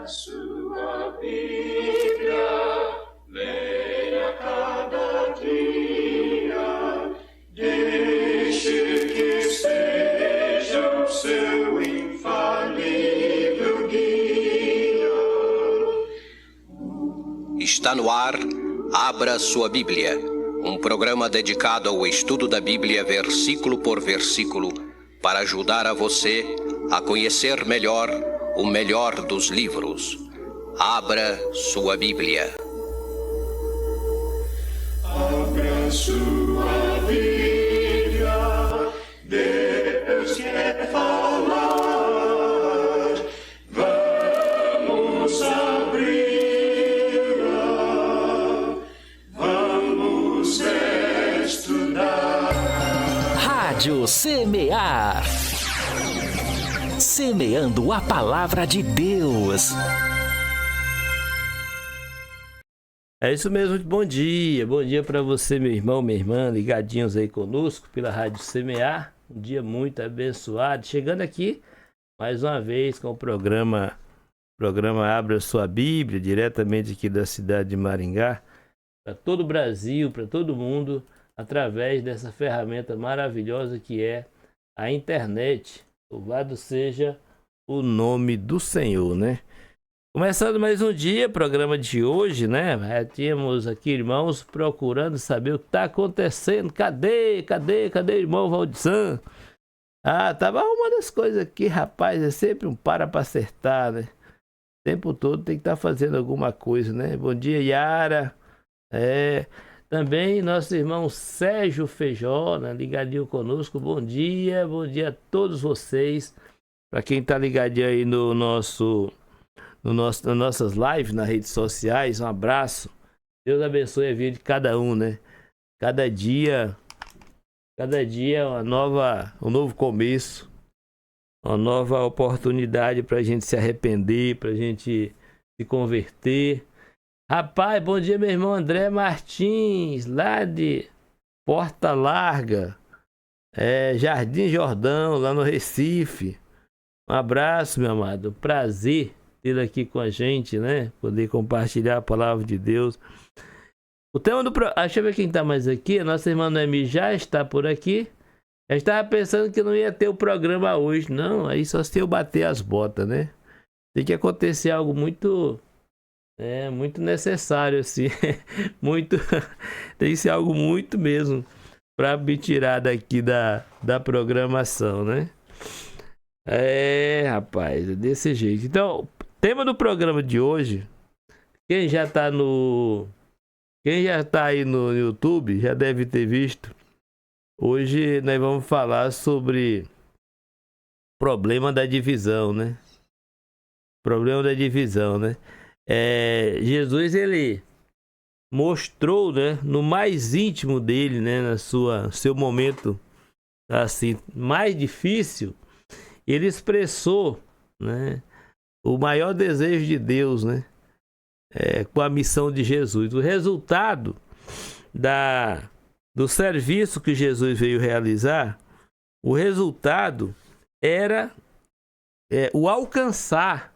Sua Bíblia, leia cada dia, deixe que seja o seu infalível guia. Está no ar, Abra Sua Bíblia, um programa dedicado ao estudo da Bíblia versículo por versículo, para ajudar a você a conhecer melhor o melhor dos livros. Abra sua Bíblia. Abra sua Bíblia, Deus quer falar. Vamos abri-la, vamos estudar. Rádio Semear. Semeando a palavra de Deus. É isso mesmo, bom dia para você, meu irmão, minha irmã, ligadinhos aí conosco pela Rádio Semear. Um dia muito abençoado, chegando aqui mais uma vez com o programa Abra Sua Bíblia, diretamente aqui da cidade de Maringá, para todo o Brasil, para todo mundo, através dessa ferramenta maravilhosa que é a internet. Louvado seja o nome do Senhor, né? Começando mais um dia, programa de hoje, né? Tínhamos aqui irmãos procurando saber o que está acontecendo. Cadê o irmão Valdisan? Tava arrumando as coisas aqui, rapaz. É sempre um para acertar, né? O tempo todo tem que estar fazendo alguma coisa, né? Bom dia, Yara. Também nosso irmão Sérgio Feijó, né, ligadinho conosco. Bom dia a todos vocês. Para quem está ligadinho aí nas nossas lives, nas redes sociais, um abraço. Deus abençoe a vida de cada um, né? Cada dia um novo começo, uma nova oportunidade para a gente se arrepender, para a gente se converter. Rapaz, bom dia, meu irmão André Martins, lá de Porta Larga, Jardim Jordão, lá no Recife. Um abraço, meu amado. Prazer tê-lo aqui com a gente, né? Poder compartilhar a palavra de Deus. O tema do programa... Deixa eu ver quem está mais aqui. A nossa irmã Noemi já está por aqui. Eu estava pensando que não ia ter o programa hoje. Não, aí só se eu bater as botas, né? Tem que acontecer algo muito necessário, assim. Tem que ser algo muito mesmo para me tirar daqui da programação, né? Rapaz, é desse jeito. Então, tema do programa de hoje, quem já tá aí no YouTube já deve ter visto. Hoje nós vamos falar sobre problema da divisão, né? Problema da divisão, né? Jesus, ele mostrou, né, no mais íntimo dele, né, seu momento assim mais difícil, ele expressou, né, o maior desejo de Deus, né, com a missão de Jesus. O resultado do serviço que Jesus veio realizar, o resultado era o alcançar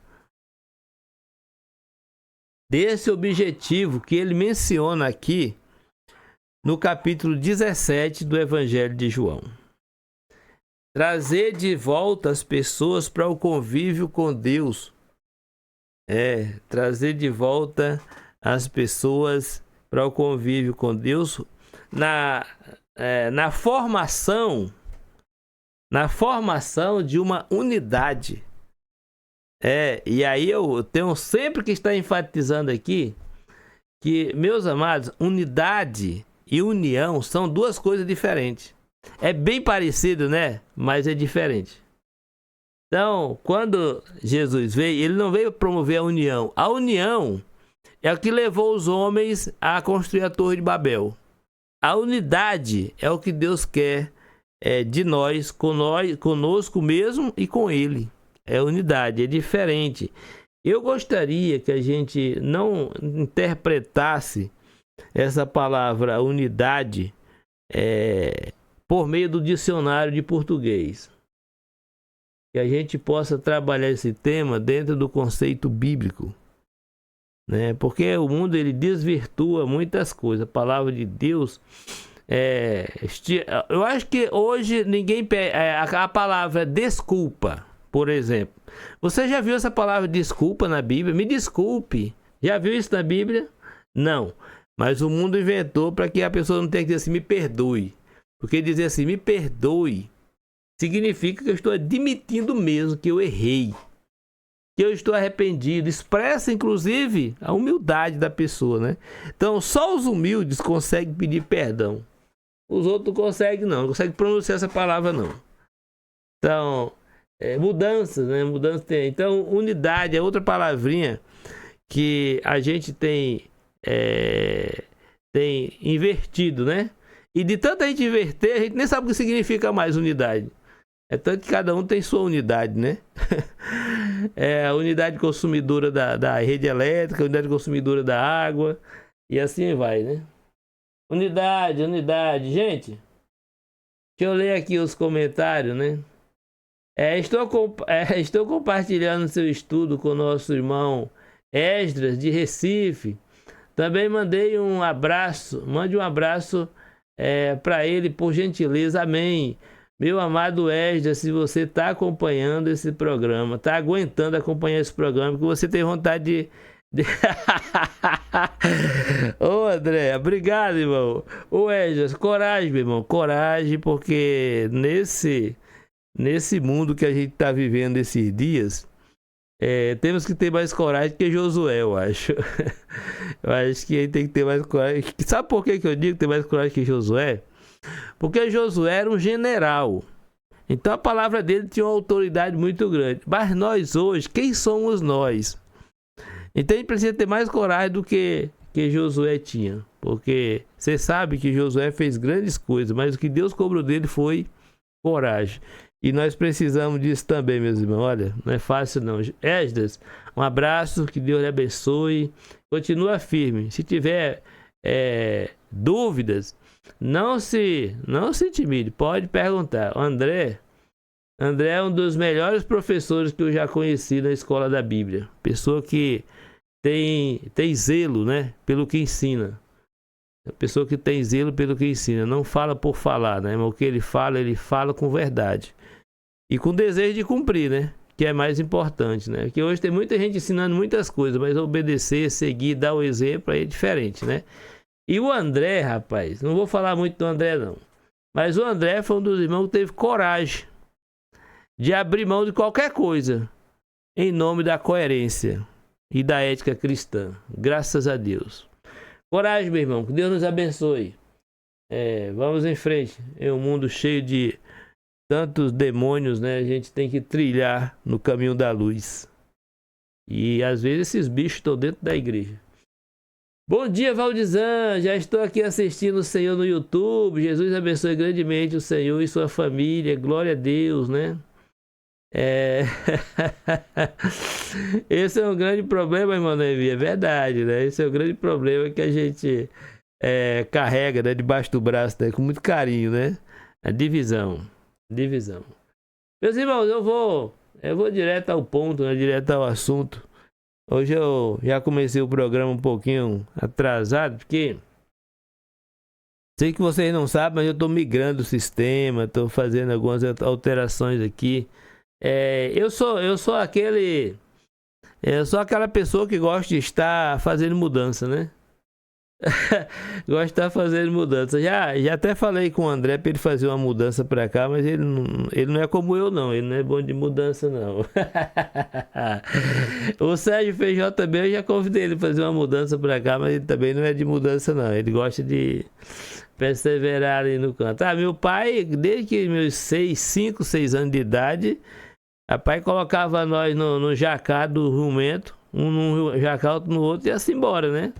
desse objetivo que ele menciona aqui no capítulo 17 do Evangelho de João. Trazer de volta as pessoas para o convívio com Deus. Trazer de volta as pessoas para o convívio com Deus na formação de uma unidade. E aí eu tenho sempre que estar enfatizando aqui que, meus amados, unidade e união são duas coisas diferentes. É bem parecido, né? Mas é diferente. Então, quando Jesus veio, ele não veio promover a união. A união é o que levou os homens a construir a Torre de Babel. A unidade é o que Deus quer de nós, conosco mesmo e com Ele. É unidade, é diferente. Eu gostaria que a gente não interpretasse essa palavra unidade por meio do dicionário de português. que a gente possa trabalhar esse tema dentro do conceito bíblico, né? Porque o mundo ele desvirtua muitas coisas. A palavra de Deus eu acho que hoje ninguém a palavra desculpa, por exemplo. Você já viu essa palavra desculpa na Bíblia? Me desculpe. Já viu isso na Bíblia? Não. Mas o mundo inventou para que a pessoa não tenha que dizer assim, me perdoe. Porque dizer assim, me perdoe, significa que eu estou admitindo mesmo que eu errei. Que eu estou arrependido. Expressa, inclusive, a humildade da pessoa, né? Então, só os humildes conseguem pedir perdão. Os outros não conseguem, não. Não conseguem pronunciar essa palavra, não. Então, mudanças, né? Mudança tem. Então, unidade é outra palavrinha que a gente tem invertido, né? E de tanta gente inverter, a gente nem sabe o que significa mais unidade. É tanto que cada um tem sua unidade, né? A unidade consumidora da rede elétrica, a unidade consumidora da água, e assim vai, né? Unidade. Gente, deixa eu ler aqui os comentários, né? Estou compartilhando seu estudo com o nosso irmão Esdras, de Recife. Também mandei um abraço, mande um abraço para ele, por gentileza, amém. Meu amado Esdras, se você está acompanhando esse programa, está aguentando acompanhar esse programa, porque você tem vontade de... Ô André, obrigado, irmão. Ô Esdras, coragem, meu irmão, coragem, porque nesse mundo que a gente está vivendo esses dias, temos que ter mais coragem que Josué, eu acho. Eu acho que a gente tem que ter mais coragem. Sabe por que eu digo ter mais coragem que Josué? Porque Josué era um general. Então a palavra dele tinha uma autoridade muito grande. Mas nós hoje, quem somos nós? Então a gente precisa ter mais coragem do que Josué tinha. Porque você sabe que Josué fez grandes coisas, mas o que Deus cobrou dele foi coragem. E nós precisamos disso também, meus irmãos. Olha, não é fácil não. Esdras, um abraço, que Deus lhe abençoe. Continua firme. Se tiver dúvidas, não se intimide, pode perguntar. O André é um dos melhores professores que eu já conheci na escola da Bíblia. Pessoa que tem zelo, né, pelo que ensina. Pessoa que tem zelo pelo que ensina. Não fala por falar, né? Mas o que ele fala com verdade. E com desejo de cumprir, né? Que é mais importante, né? Porque hoje tem muita gente ensinando muitas coisas, mas obedecer, seguir, dar o exemplo aí é diferente, né? E o André, rapaz, não vou falar muito do André, não. Mas o André foi um dos irmãos que teve coragem de abrir mão de qualquer coisa em nome da coerência e da ética cristã. Graças a Deus. Coragem, meu irmão. Que Deus nos abençoe. Vamos em frente. É um mundo cheio de tantos demônios, né? A gente tem que trilhar no caminho da luz. E às vezes esses bichos estão dentro da igreja. Bom dia, Valdizan. Já estou aqui assistindo o Senhor no YouTube. Jesus abençoe grandemente o Senhor e sua família. Glória a Deus, né? Esse é um grande problema, irmão Nevi. É verdade, né? Esse é o grande problema que a gente carrega, né? Debaixo do braço, né? Com muito carinho, né? A divisão. Meus irmãos, eu vou direto ao ponto, né? Direto ao assunto. Hoje eu já comecei o programa um pouquinho atrasado, porque sei que vocês não sabem, mas eu estou migrando o sistema, estou fazendo algumas alterações aqui. Eu sou aquela pessoa que gosta de estar fazendo mudança, né? Gosto de estar fazendo mudança. Já até falei com o André para ele fazer uma mudança para cá, mas ele não é como eu, não. Ele não é bom de mudança, não. O Sérgio Feijó também, eu já convidei ele para fazer uma mudança para cá, mas ele também não é de mudança, não. Ele gosta de perseverar ali no canto. Meu pai, desde que meus 5, 6 anos de idade, papai colocava nós no jacá do jumento, um no jacá, outro no outro, e assim embora, né?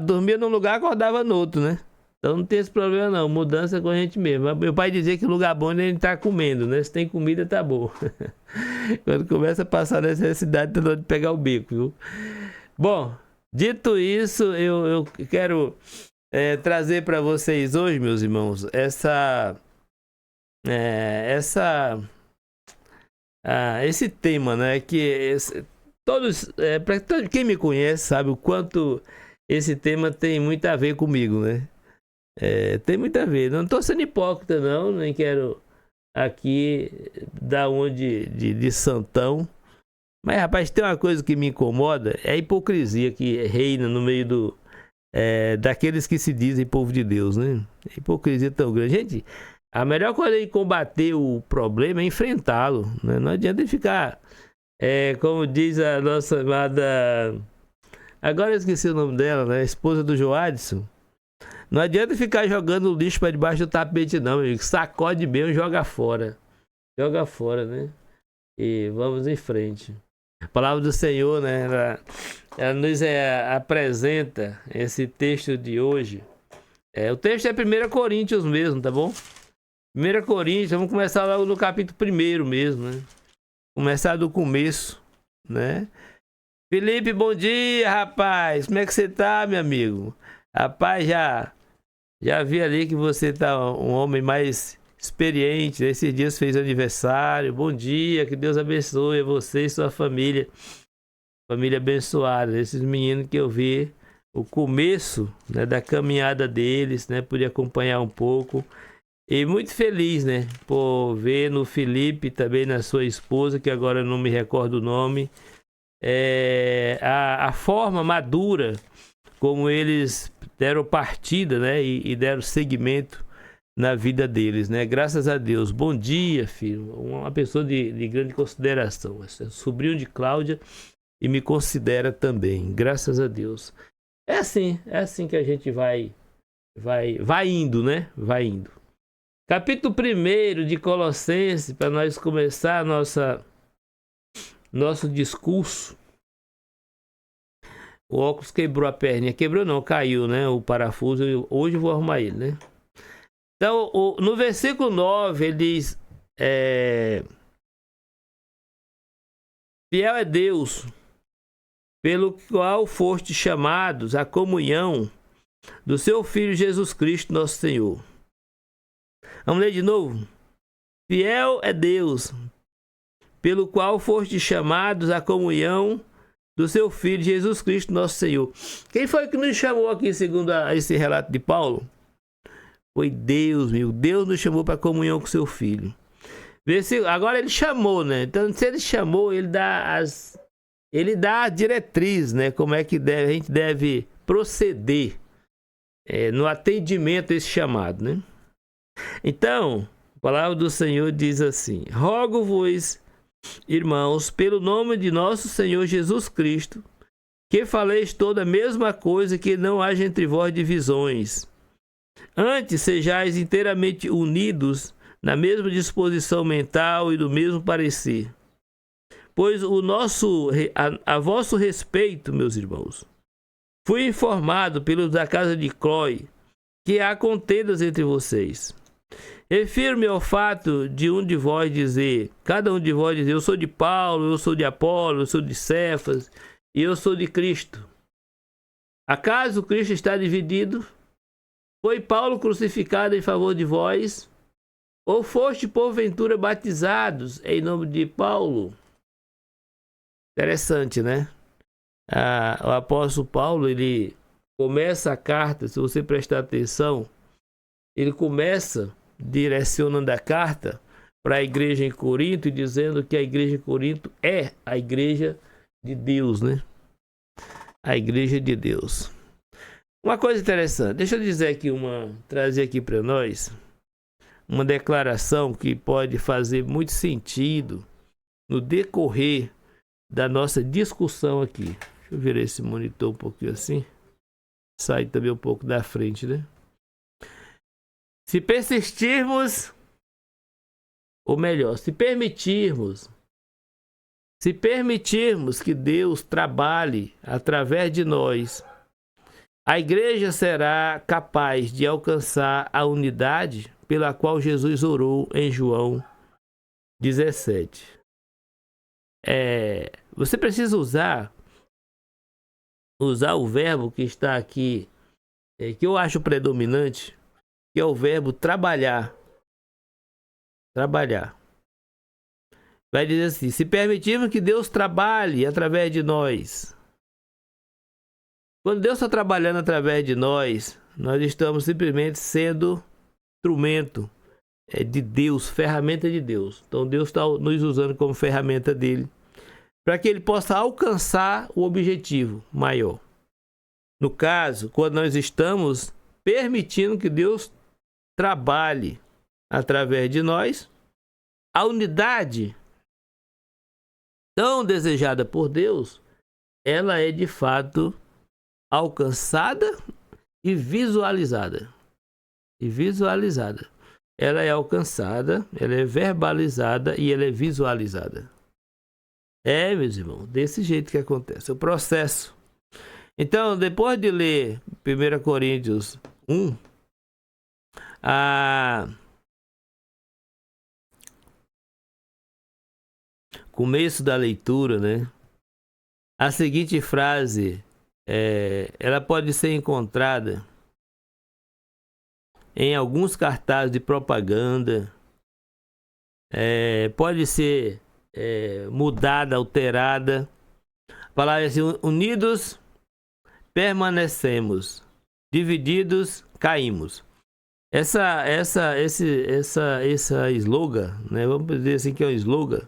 Dormia num lugar, acordava no outro, né? Então não tem esse problema não, mudança com a gente mesmo. Meu pai dizia que lugar bom é ele tá comendo, né? Se tem comida, tá bom. Quando começa a passar necessidade, tá de pegar o bico, viu? Bom, dito isso, eu quero trazer para vocês hoje, meus irmãos, essa esse tema, né? Para todo quem me conhece sabe o quanto esse tema tem muito a ver comigo, né? Tem muito a ver. Não estou sendo hipócrita, não, nem quero aqui dar um de santão. Mas, rapaz, tem uma coisa que me incomoda, é a hipocrisia que reina no meio daqueles que se dizem povo de Deus, né? A hipocrisia tão grande. Gente, a melhor coisa de combater o problema é enfrentá-lo, né? Não adianta ficar, como diz a nossa amada... Agora eu esqueci o nome dela, né? A esposa do Joadson. Não adianta ficar jogando o lixo para debaixo do tapete, não, meu amigo. Sacode bem e joga fora. Joga fora, né? E vamos em frente. A palavra do Senhor, né? Ela nos apresenta esse texto de hoje. O texto é 1 Coríntios mesmo, tá bom? 1 Coríntios, vamos começar logo no capítulo 1 mesmo, né? Começar do começo, né? Felipe, bom dia, rapaz. Como é que você tá, meu amigo? Rapaz, já vi ali que você tá um homem mais experiente. Esses dias fez aniversário. Bom dia, que Deus abençoe você e sua família. Família abençoada. Esses meninos que eu vi o começo, né, da caminhada deles, né? Pude acompanhar um pouco. E muito feliz, né? Por ver no Felipe, também na sua esposa, que agora eu não me recordo o nome. A forma madura como eles deram partida, né, e deram seguimento na vida deles, né? Graças a Deus. Bom dia, filho. Uma pessoa de grande consideração. É sobrinho de Cláudia e me considera também. Graças a Deus. É assim que a gente vai indo, né? Vai indo. Capítulo 1 de Colossenses, para nós começar nosso discurso. O óculos quebrou a perninha. Quebrou não, caiu, né? O parafuso. Hoje eu vou arrumar ele, né? Então, no versículo 9, ele diz... Fiel é Deus, pelo qual foste chamados à comunhão do seu Filho Jesus Cristo, nosso Senhor. Vamos ler de novo? Fiel é Deus, pelo qual foste chamados à comunhão do seu Filho Jesus Cristo, nosso Senhor. Quem foi que nos chamou aqui, segundo esse relato de Paulo? Foi Deus, meu. Deus nos chamou para a comunhão com seu Filho. Agora ele chamou, né? Então, se ele chamou, ele dá a diretriz, né? Como é que a gente deve proceder no atendimento a esse chamado, né? Então, a palavra do Senhor diz assim: rogo-vos, irmãos, pelo nome de nosso Senhor Jesus Cristo, que faleis toda a mesma coisa, que não haja entre vós divisões. Antes sejais inteiramente unidos na mesma disposição mental e do mesmo parecer. Pois a vosso respeito, meus irmãos, fui informado pelos da casa de Cloe que há contendas entre vocês. Refiro-me ao fato de cada um de vós dizer, eu sou de Paulo, eu sou de Apolo, eu sou de Cefas, e eu sou de Cristo. Acaso Cristo está dividido? Foi Paulo crucificado em favor de vós? Ou foste porventura batizados em nome de Paulo? Interessante, né? O apóstolo Paulo, ele começa a carta, se você prestar atenção, ele começa direcionando a carta para a igreja em Corinto e dizendo que a igreja em Corinto é a igreja de Deus, né? A igreja de Deus. Uma coisa interessante, deixa eu dizer aqui trazer aqui para nós uma declaração que pode fazer muito sentido no decorrer da nossa discussão aqui. Deixa eu virar esse monitor um pouquinho assim. Sai também um pouco da frente, né? Se persistirmos, ou melhor, se permitirmos que Deus trabalhe através de nós, a igreja será capaz de alcançar a unidade pela qual Jesus orou em João 17. Você precisa usar o verbo que está aqui, que eu acho predominante, que é o verbo trabalhar. Trabalhar. vai dizer assim: se permitirmos que Deus trabalhe através de nós. Quando Deus está trabalhando através de nós, nós estamos simplesmente sendo instrumento de Deus, ferramenta de Deus. Então Deus está nos usando como ferramenta dele, para que ele possa alcançar o objetivo maior. No caso, quando nós estamos permitindo que Deus trabalhe através de nós, a unidade tão desejada por Deus, ela é de fato alcançada e visualizada. Ela é alcançada, ela é verbalizada e ela é visualizada. Meus irmãos, desse jeito que acontece o processo. Então, depois de ler 1 Coríntios 1, começo da leitura, né? A seguinte frase, ela pode ser encontrada em alguns cartazes de propaganda, pode ser mudada, alterada. A palavra é assim: unidos permanecemos, divididos caímos. Essa slogan, né? Vamos dizer assim que é um slogan.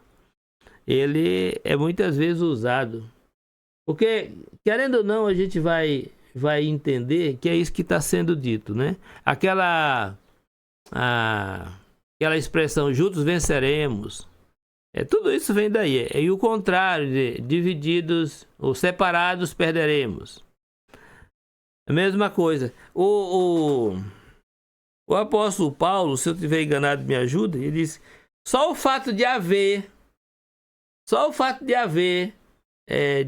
Ele é muitas vezes usado, porque, querendo ou não, a gente vai entender que é isso que está sendo dito, né? Aquela expressão, juntos venceremos, tudo isso vem daí. E o contrário, de divididos ou separados perderemos. A mesma coisa. O apóstolo Paulo, se eu estiver enganado, me ajuda, ele diz: só o fato de haver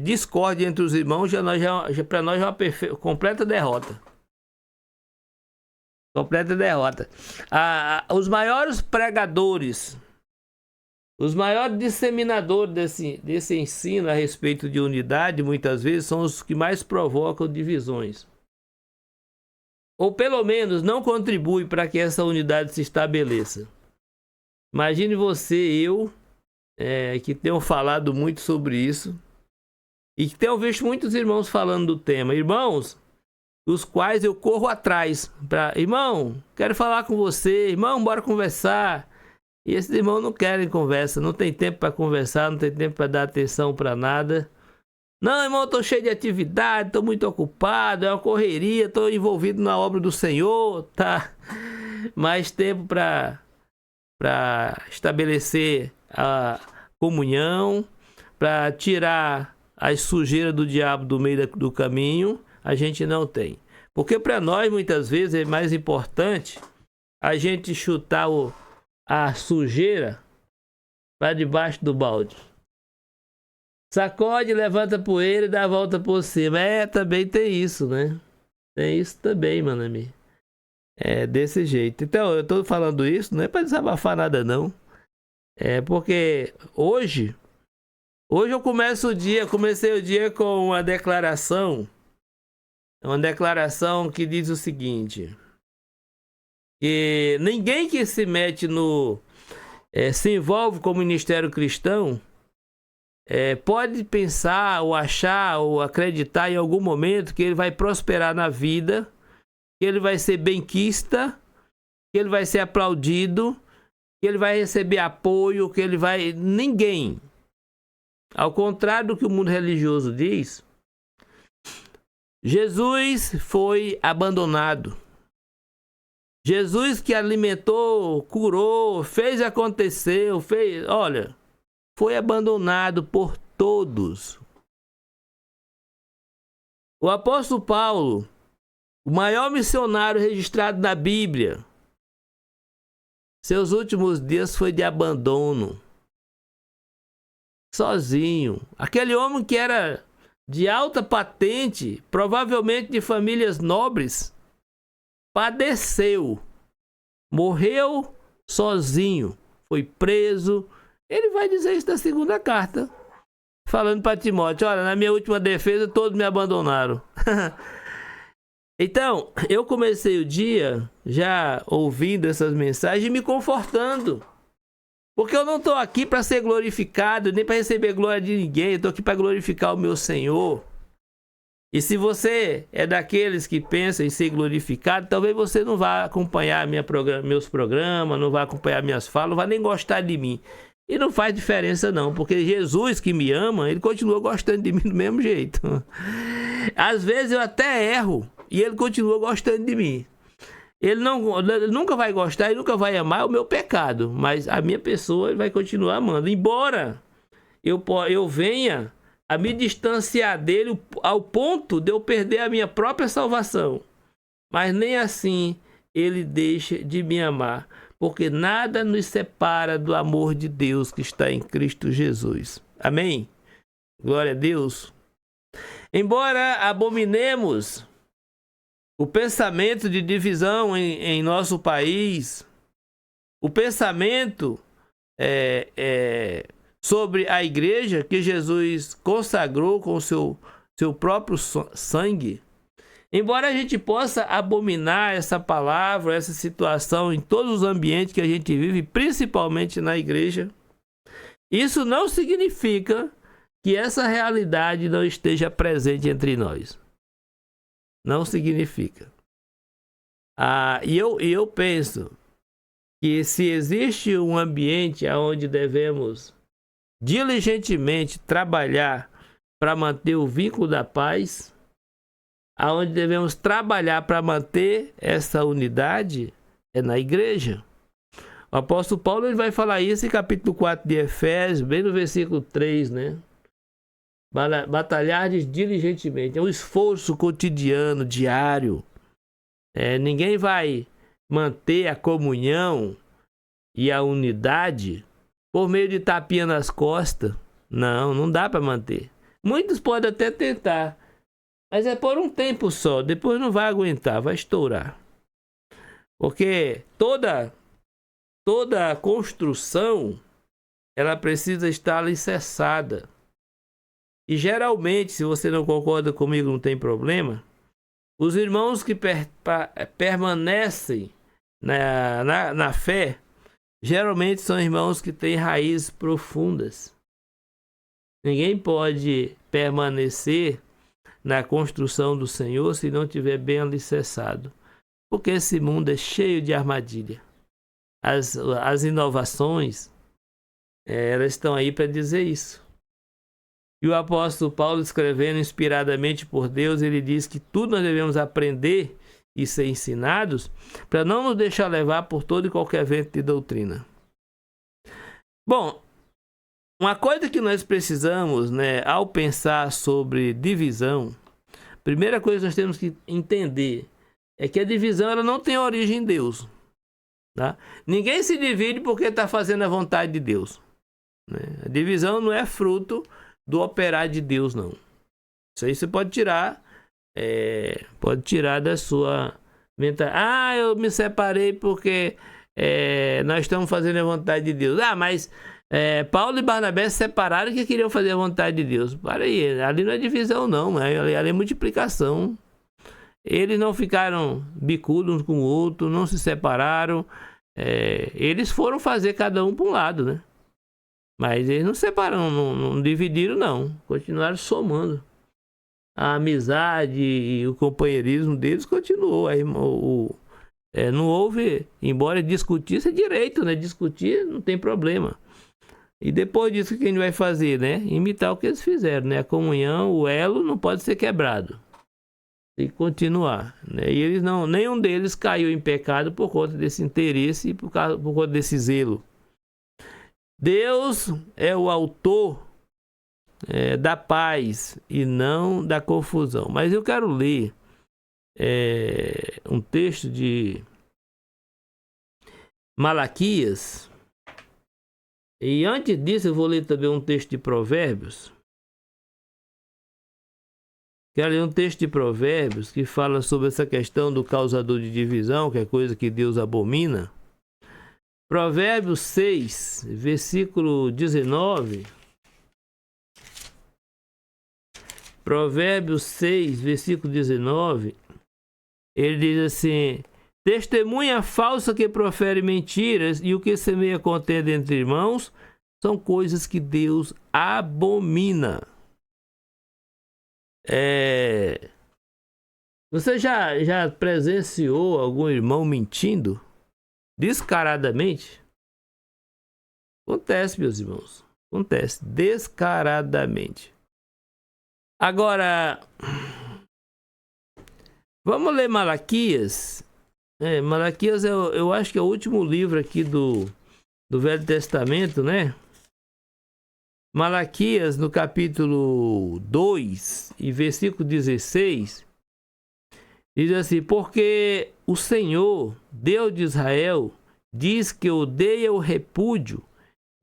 discórdia entre os irmãos, para nós é uma completa derrota. Completa derrota. Os maiores pregadores, os maiores disseminadores desse ensino a respeito de unidade, muitas vezes são os que mais provocam divisões. Ou pelo menos não contribuem para que essa unidade se estabeleça. Imagine você, eu, que tenho falado muito sobre isso, e que tenho visto muitos irmãos falando do tema. Irmãos, dos quais eu corro atrás. Irmão, quero falar com você. Irmão, bora conversar. E esses irmãos não querem conversa. Não tem tempo para conversar, não tem tempo para dar atenção para nada. Não, irmão, estou cheio de atividade, estou muito ocupado, é uma correria, estou envolvido na obra do Senhor, tá? Mais tempo para estabelecer a comunhão, para tirar as sujeiras do diabo do meio do caminho, a gente não tem. Porque para nós, muitas vezes, é mais importante a gente chutar a sujeira para debaixo do balde. Sacode, levanta a poeira e dá a volta por cima. Também tem isso, né? Tem isso também, mano amigo. Desse jeito. Então, eu tô falando isso, não é para desabafar nada, não. Porque hoje eu comecei o dia com uma declaração que diz o seguinte: que ninguém que se mete se envolve com o ministério cristão, pode pensar ou achar ou acreditar em algum momento que ele vai prosperar na vida, que ele vai ser benquista, que ele vai ser aplaudido, que ele vai receber apoio, que ele vai... Ninguém. Ao contrário do que o mundo religioso diz, Jesus foi abandonado. Jesus que alimentou, curou, fez e aconteceu, foi abandonado por todos. O apóstolo Paulo, o maior missionário registrado na Bíblia, seus últimos dias foi de abandono. Sozinho. Aquele homem que era de alta patente, provavelmente de famílias nobres, padeceu. Morreu sozinho. Foi preso. Ele vai dizer isso na segunda carta, falando para Timóteo: olha, na minha última defesa todos me abandonaram. Então, eu comecei o dia já ouvindo essas mensagens e me confortando. Porque eu não estou aqui para ser glorificado, nem para receber glória de ninguém. Eu estou aqui para glorificar o meu Senhor. E se você é daqueles que pensam em ser glorificado, talvez você não vá acompanhar meus programas, não vai acompanhar minhas falas, não vai nem gostar de mim. E não faz diferença não, porque Jesus que me ama, ele continua gostando de mim do mesmo jeito. Às vezes eu até erro e ele continua gostando de mim. Ele nunca vai gostar e nunca vai amar o meu pecado, mas a minha pessoa ele vai continuar amando. Embora eu venha a me distanciar dele ao ponto de eu perder a minha própria salvação, mas nem assim ele deixa de me amar, porque nada nos separa do amor de Deus que está em Cristo Jesus. Amém? Glória a Deus. Embora abominemos o pensamento de divisão em nosso país, o pensamento sobre a igreja que Jesus consagrou com seu próprio sangue, embora a gente possa abominar essa palavra, essa situação em todos os ambientes que a gente vive, principalmente na igreja, isso não significa que essa realidade não esteja presente entre nós. Não significa. E eu penso que se existe um ambiente onde devemos diligentemente trabalhar para manter o vínculo da paz, aonde devemos trabalhar para manter essa unidade, é na igreja. O apóstolo Paulo ele vai falar isso em capítulo 4 de Efésios, bem no versículo 3, né? Batalhar diligentemente, é um esforço cotidiano, diário. Ninguém vai manter a comunhão e a unidade por meio de tapinha nas costas. Não dá para manter. Muitos podem até tentar, mas é por um tempo só, depois não vai aguentar, vai estourar. Porque toda construção, ela precisa estar alicerçada. E geralmente, se você não concorda comigo, não tem problema, os irmãos que permanecem na fé, geralmente são irmãos que têm raízes profundas. Ninguém pode permanecer na construção do Senhor se não estiver bem alicerçado. Porque esse mundo é cheio de armadilha. As inovações, elas estão aí para dizer isso. E o apóstolo Paulo, escrevendo inspiradamente por Deus, ele diz que tudo nós devemos aprender e ser ensinados para não nos deixar levar por todo e qualquer vento de doutrina. Bom, uma coisa que nós precisamos, ao pensar sobre divisão, a primeira coisa que nós temos que entender é que a divisão ela não tem origem em Deus. Tá? Ninguém se divide porque está fazendo a vontade de Deus. A divisão não é fruto do operar de Deus, não. Isso aí você pode tirar da sua mentalidade. Eu me separei porque nós estamos fazendo a vontade de Deus. Mas Paulo e Barnabé se separaram que queriam fazer a vontade de Deus. Para aí, ali não é divisão não, ali é multiplicação. Eles não ficaram bicudos um com o outro, não se separaram. Eles foram fazer cada um para um lado, né? Mas eles não separaram, não dividiram não, continuaram somando. A amizade e o companheirismo deles continuou. Não houve, embora discutisse é direito, né? Discutir não tem problema. E depois disso, o que a gente vai fazer, né? Imitar o que eles fizeram, né? A comunhão, o elo não pode ser quebrado. Tem que continuar, né? E eles nenhum deles caiu em pecado por conta desse interesse e por conta desse zelo. Deus é o autor da paz e não da confusão. Mas eu quero ler um texto de Malaquias. E antes disso eu vou ler também um texto de Provérbios. Quero ler um texto de Provérbios que fala sobre essa questão do causador de divisão, que é coisa que Deus abomina. Provérbios 6, versículo 19. Provérbios 6, versículo 19. Ele diz assim: testemunha falsa que profere mentiras e o que semeia contenda entre irmãos são coisas que Deus abomina. Você já presenciou algum irmão mentindo descaradamente? Acontece, meus irmãos. Acontece descaradamente. Agora, vamos ler Malaquias. Malaquias eu acho que é o último livro aqui do Velho Testamento, né? Malaquias, no capítulo 2 e versículo 16, diz assim: porque o Senhor, Deus de Israel, diz que odeia o repúdio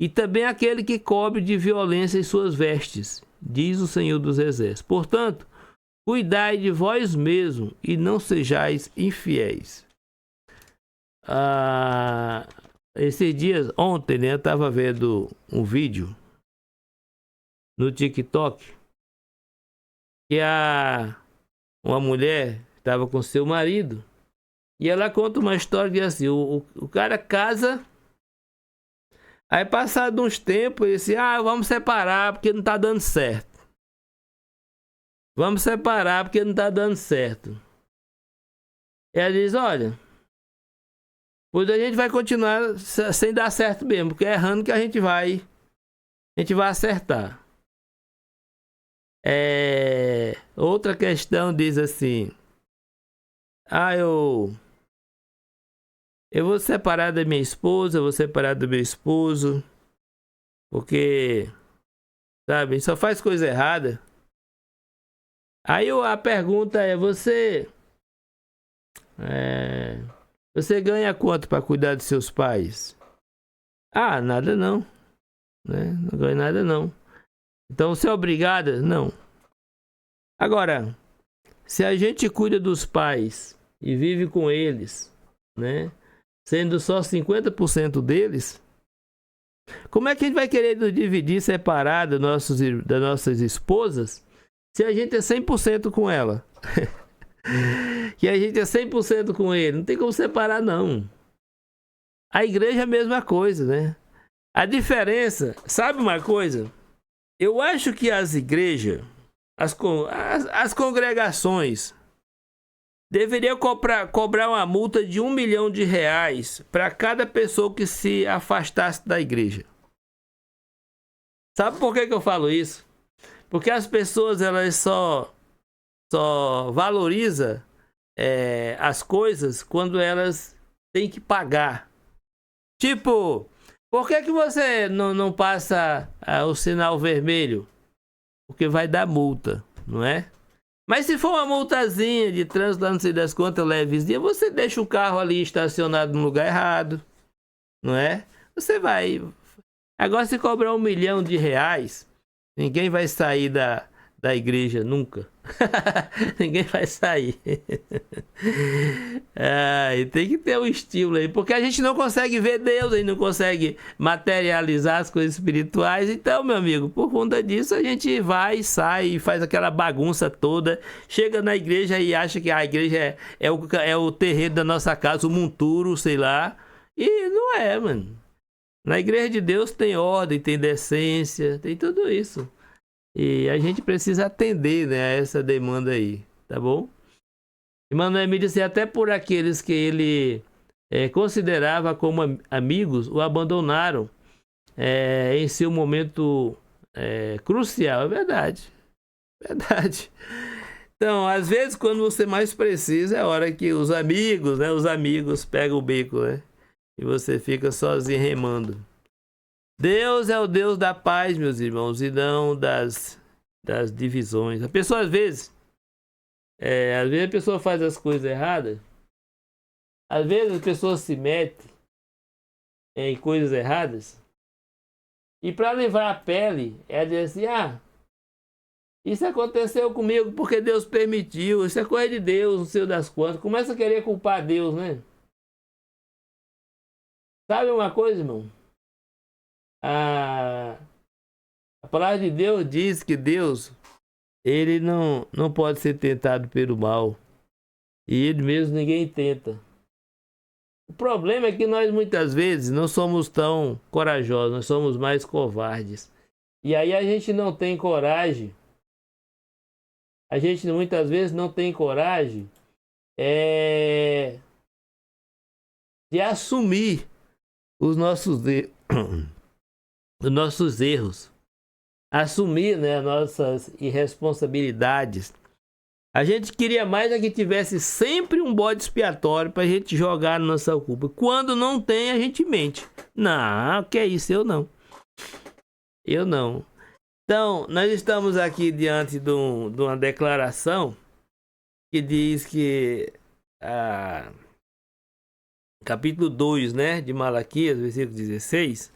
e também aquele que cobre de violência em suas vestes, diz o Senhor dos Exércitos. Portanto, cuidai de vós mesmos e não sejais infiéis. Esses dias, ontem, né, eu estava vendo um vídeo no TikTok que uma mulher estava com seu marido e ela conta uma história que assim, o cara casa, aí passado uns tempos ele disse: vamos separar porque não tá dando certo. Vamos separar porque não tá dando certo. E ela diz: olha, pois a gente vai continuar sem dar certo mesmo, porque é errando que a gente vai acertar. Outra questão diz assim: eu vou separar da minha esposa, eu vou separar do meu esposo, porque, sabe, só faz coisa errada. Aí a pergunta é: você ganha quanto para cuidar dos seus pais? Nada não, né? Não ganho nada não. Então você é obrigada? Não. Agora, se a gente cuida dos pais e vive com eles, né, sendo só 50% deles, como é que a gente vai querer nos dividir, separar das nossas esposas, se a gente é 100% com ela? Que a gente é 100% com ele? Não tem como separar, não. A igreja é a mesma coisa, né? A diferença, sabe uma coisa? Eu acho que as igrejas, as congregações, deveriam cobrar uma multa de R$1 milhão para cada pessoa que se afastasse da igreja. Sabe por que eu falo isso? Porque as pessoas, elas só valorizam as coisas quando elas têm que pagar. Tipo, por que você não passa o sinal vermelho? Porque vai dar multa, não é? Mas se for uma multazinha de trânsito, lá não sei das quantas, levezinha, você deixa o carro ali estacionado no lugar errado, não é? Você vai. Agora, se cobrar R$1 milhão, ninguém vai sair da igreja nunca. Ninguém vai sair. E tem que ter um estímulo aí, porque a gente não consegue ver Deus, a gente não consegue materializar as coisas espirituais. Então, meu amigo, por conta disso a gente vai, sai e faz aquela bagunça toda, chega na igreja e acha que a igreja é o terreiro da nossa casa, o monturo, sei lá, e não é, mano. Na igreja de Deus tem ordem, tem decência, tem tudo isso. E a gente precisa atender, né, a essa demanda aí, tá bom? Emmanuel me disse: até por aqueles que ele considerava como amigos, o abandonaram em seu momento crucial. É verdade. Verdade. Então, às vezes, quando você mais precisa, é a hora que os amigos pegam o beco, né? E você fica sozinho remando. Deus é o Deus da paz, meus irmãos, e não das divisões. A pessoa, às vezes a pessoa faz as coisas erradas. Às vezes a pessoa se mete em coisas erradas. E para livrar a pele, ela diz assim: isso aconteceu comigo porque Deus permitiu. Isso é coisa de Deus, não sei das quantas. Começa a querer culpar Deus, né? Sabe uma coisa, irmão? A palavra de Deus diz que Deus, ele não pode ser tentado pelo mal, e ele mesmo ninguém tenta. O problema é que nós muitas vezes não somos tão corajosos, nós somos mais covardes. E aí a gente não tem coragem. A gente muitas vezes não tem coragem de assumir os nossos erros. Assumir, né, as nossas irresponsabilidades. A gente queria mais é que tivesse sempre um bode expiatório para a gente jogar na nossa culpa. Quando não tem, a gente mente. Não, que é isso? Eu não. Eu não. Então, nós estamos aqui diante de uma declaração que diz que capítulo 2, né, de Malaquias, versículo 16,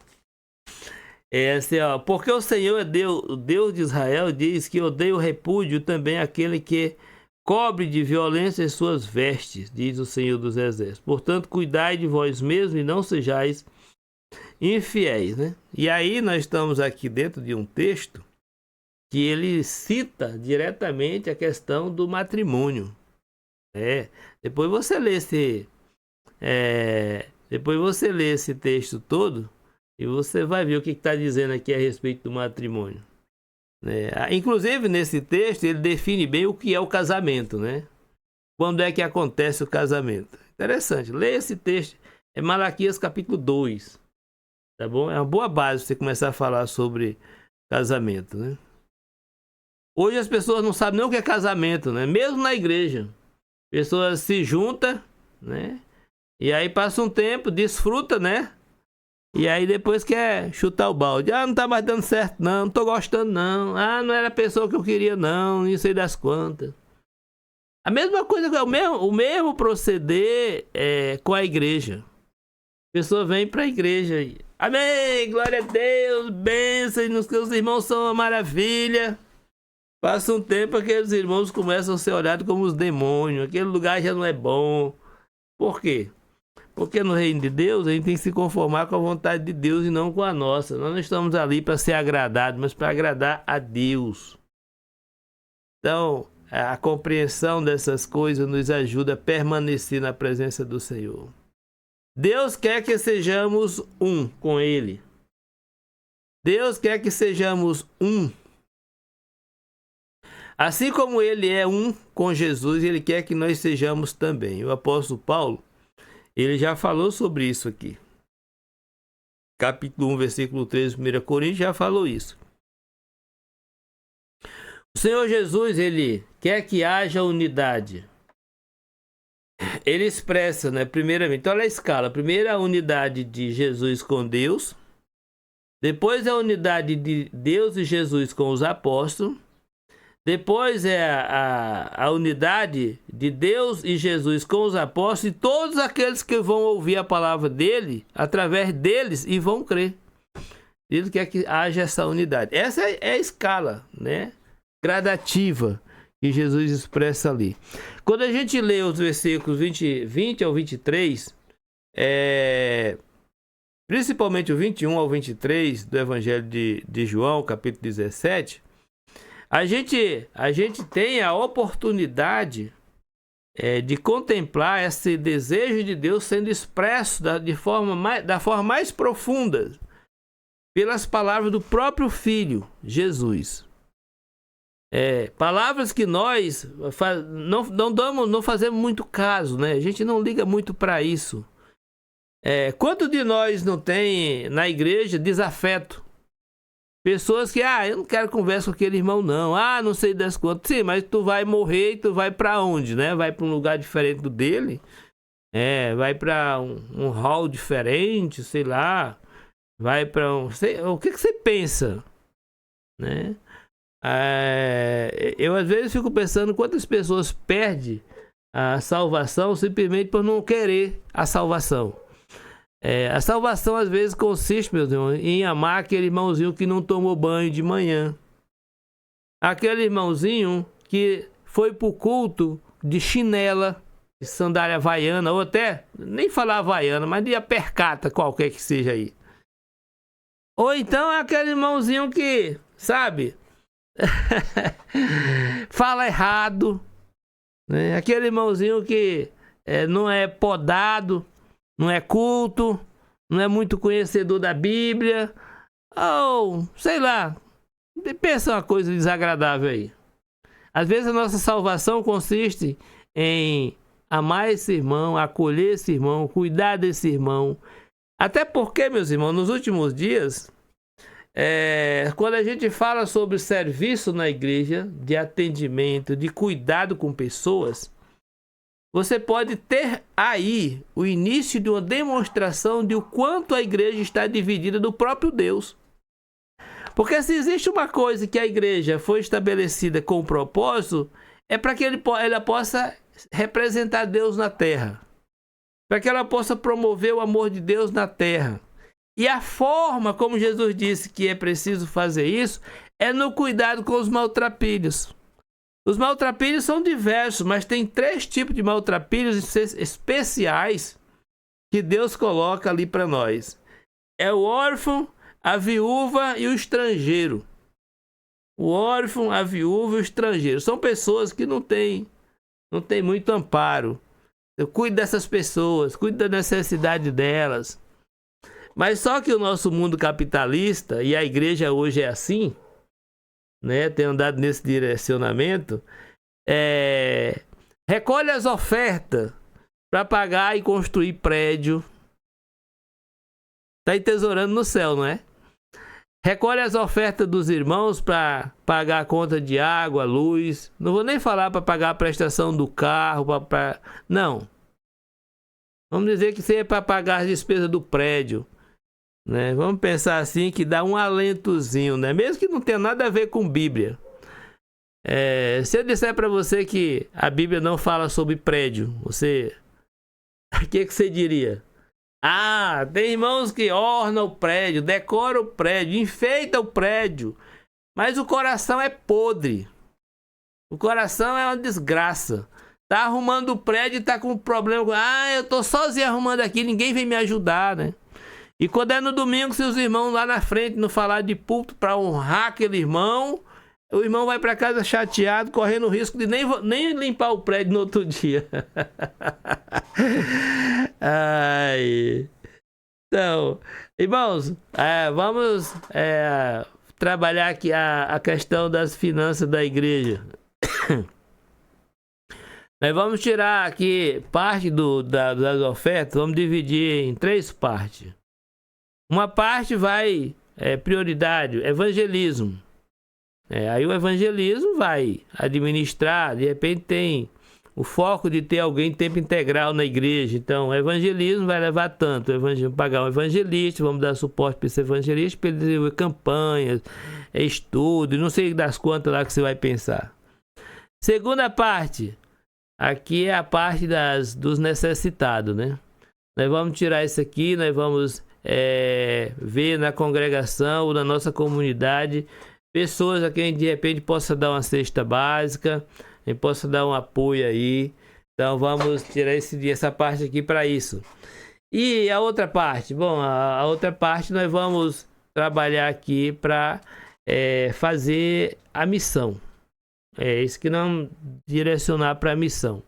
é assim, ó: porque o Senhor é Deus, o Deus de Israel, diz que odeia o repúdio também aquele que cobre de violência as suas vestes, diz o Senhor dos Exércitos. Portanto, cuidai de vós mesmos e não sejais infiéis, né? E aí nós estamos aqui dentro de um texto que ele cita diretamente a questão do matrimônio. Depois você lê esse texto todo e você vai ver o que está dizendo aqui a respeito do matrimônio. Inclusive nesse texto ele define bem o que é o casamento, né? Quando é que acontece o casamento? Interessante, leia esse texto, é Malaquias capítulo 2, tá bom? É uma boa base você começar a falar sobre casamento, né? Hoje as pessoas não sabem nem o que é casamento, né? Mesmo na igreja, pessoas se juntam, né? E aí passa um tempo, desfruta, né? E aí depois quer chutar o balde. Ah, não tá mais dando certo não, não tô gostando não. Ah, não era a pessoa que eu queria não, não sei das quantas. A mesma coisa, o mesmo proceder com a igreja. A pessoa vem pra igreja e: amém, glória a Deus, bênçãos, nos seus irmãos são uma maravilha. Passa um tempo, aqueles irmãos começam a ser olhados como os demônios. Aquele lugar já não é bom. Por quê? Porque no reino de Deus a gente tem que se conformar com a vontade de Deus e não com a nossa. Nós não estamos ali para ser agradados, mas para agradar a Deus. Então, a compreensão dessas coisas nos ajuda a permanecer na presença do Senhor. Deus quer que sejamos um com Ele. Deus quer que sejamos um. Assim como Ele é um com Jesus, Ele quer que nós sejamos também. O apóstolo Paulo, ele já falou sobre isso aqui. Capítulo 1, versículo 13, 1 Coríntios, já falou isso. O Senhor Jesus, Ele quer que haja unidade. Ele expressa, né, primeiramente, então olha a escala. Primeiro a unidade de Jesus com Deus. Depois a unidade de Deus e Jesus com os apóstolos. Depois é a unidade de Deus e Jesus com os apóstolos e todos aqueles que vão ouvir a palavra dele, através deles, e vão crer. Ele quer que haja essa unidade. Essa é a escala, né, gradativa que Jesus expressa ali. Quando a gente lê os versículos 20 ao 23, principalmente o 21 ao 23 do Evangelho de João, capítulo 17, a gente tem a oportunidade de contemplar esse desejo de Deus sendo expresso da forma mais profunda pelas palavras do próprio Filho, Jesus. Palavras que nós não fazemos muito caso, né? A gente não liga muito para isso. Quanto de nós não tem na igreja desafeto? Pessoas que, eu não quero conversa com aquele irmão não, não sei das quantas. Sim, mas tu vai morrer e tu vai para onde, né? Vai para um lugar diferente do dele, vai para um hall diferente, sei lá, vai para o que você pensa, né? Eu às vezes fico pensando quantas pessoas perdem a salvação simplesmente por não querer a salvação. A salvação às vezes consiste, meus irmãos, em amar aquele irmãozinho que não tomou banho de manhã. Aquele irmãozinho que foi para o culto de chinela, de sandália havaiana, ou até, nem falar havaiana, mas de apercata qualquer que seja aí. Ou então é aquele irmãozinho que, sabe, fala errado, né? Aquele irmãozinho que não é podado. não é culto, não é muito conhecedor da Bíblia, ou sei lá, pensa uma coisa desagradável aí. Às vezes a nossa salvação consiste em amar esse irmão, acolher esse irmão, cuidar desse irmão. Até porque, meus irmãos, nos últimos dias, quando a gente fala sobre serviço na igreja, de atendimento, de cuidado com pessoas, você pode ter aí o início de uma demonstração de o quanto a igreja está dividida do próprio Deus. Porque se existe uma coisa que a igreja foi estabelecida com o propósito, é para que ela possa representar Deus na terra. Para que ela possa promover o amor de Deus na terra. E a forma como Jesus disse que é preciso fazer isso é no cuidado com os maltrapilhos. Os maltrapilhos são diversos, mas tem 3 tipos de maltrapilhos especiais que Deus coloca ali para nós. É o órfão, a viúva e o estrangeiro. O órfão, a viúva e o estrangeiro. São pessoas que não têm muito amparo. Eu cuido dessas pessoas, cuido da necessidade delas. Mas só que o nosso mundo capitalista, e a igreja hoje é assim, né, tem andado nesse direcionamento, recolhe as ofertas para pagar e construir prédio. Está entesourando no céu, não é? Recolhe as ofertas dos irmãos para pagar a conta de água, luz. Não vou nem falar para pagar a prestação do carro. Não. Vamos dizer que seja para pagar as despesas do prédio. Né? Vamos pensar assim que dá um alentozinho, né? Mesmo que não tenha nada a ver com Bíblia. Se eu disser para você que a Bíblia não fala sobre prédio, o que você diria? Ah, tem irmãos que ornam o prédio, decoram o prédio, enfeitam o prédio, mas o coração é podre. O coração é uma desgraça. Tá arrumando o prédio e tá com problema. Eu tô sozinho arrumando aqui, ninguém vem me ajudar, né? E quando é no domingo, se os irmãos lá na frente não falar de púlpito para honrar aquele irmão, o irmão vai para casa chateado, correndo o risco de nem limpar o prédio no outro dia. Então, irmãos, vamos trabalhar aqui a questão das finanças da igreja. Nós vamos tirar aqui parte das ofertas, vamos dividir em 3 partes. Uma parte vai, prioridade, evangelismo. Aí o evangelismo vai administrar, de repente tem o foco de ter alguém em tempo integral na igreja. Então, o evangelismo vai levar tanto. Pagar um evangelista, vamos dar suporte para esse evangelista, para ele desenvolver campanhas, estudo, não sei das quantas lá que você vai pensar. Segunda parte, aqui é a parte dos necessitados, né? Nós vamos tirar isso aqui, nós vamos ver na congregação ou na nossa comunidade pessoas a quem de repente possa dar uma cesta básica, quem possa dar um apoio aí. Então vamos tirar essa parte aqui para isso. E a outra parte? Bom, a outra parte nós vamos trabalhar aqui para fazer a missão. Isso que não direcionar para a missão.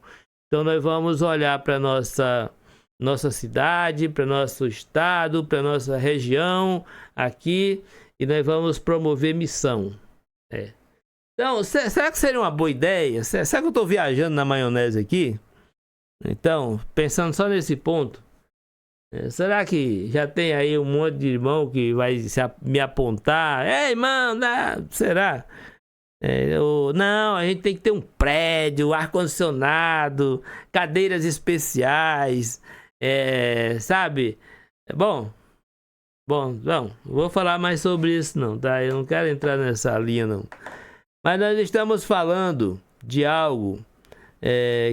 Então nós vamos olhar para nossa cidade, para nosso estado, para nossa região aqui, e nós vamos promover missão. Então, será que seria uma boa ideia? Será que eu estou viajando na maionese aqui? Então, pensando só nesse ponto, será que já tem aí um monte de irmão que vai me apontar? Ei, irmão, será? Não, a gente tem que ter um prédio, ar-condicionado, cadeiras especiais, sabe? Bom, não vou falar mais sobre isso não, tá? Eu não quero entrar nessa linha não. Mas nós estamos falando de algo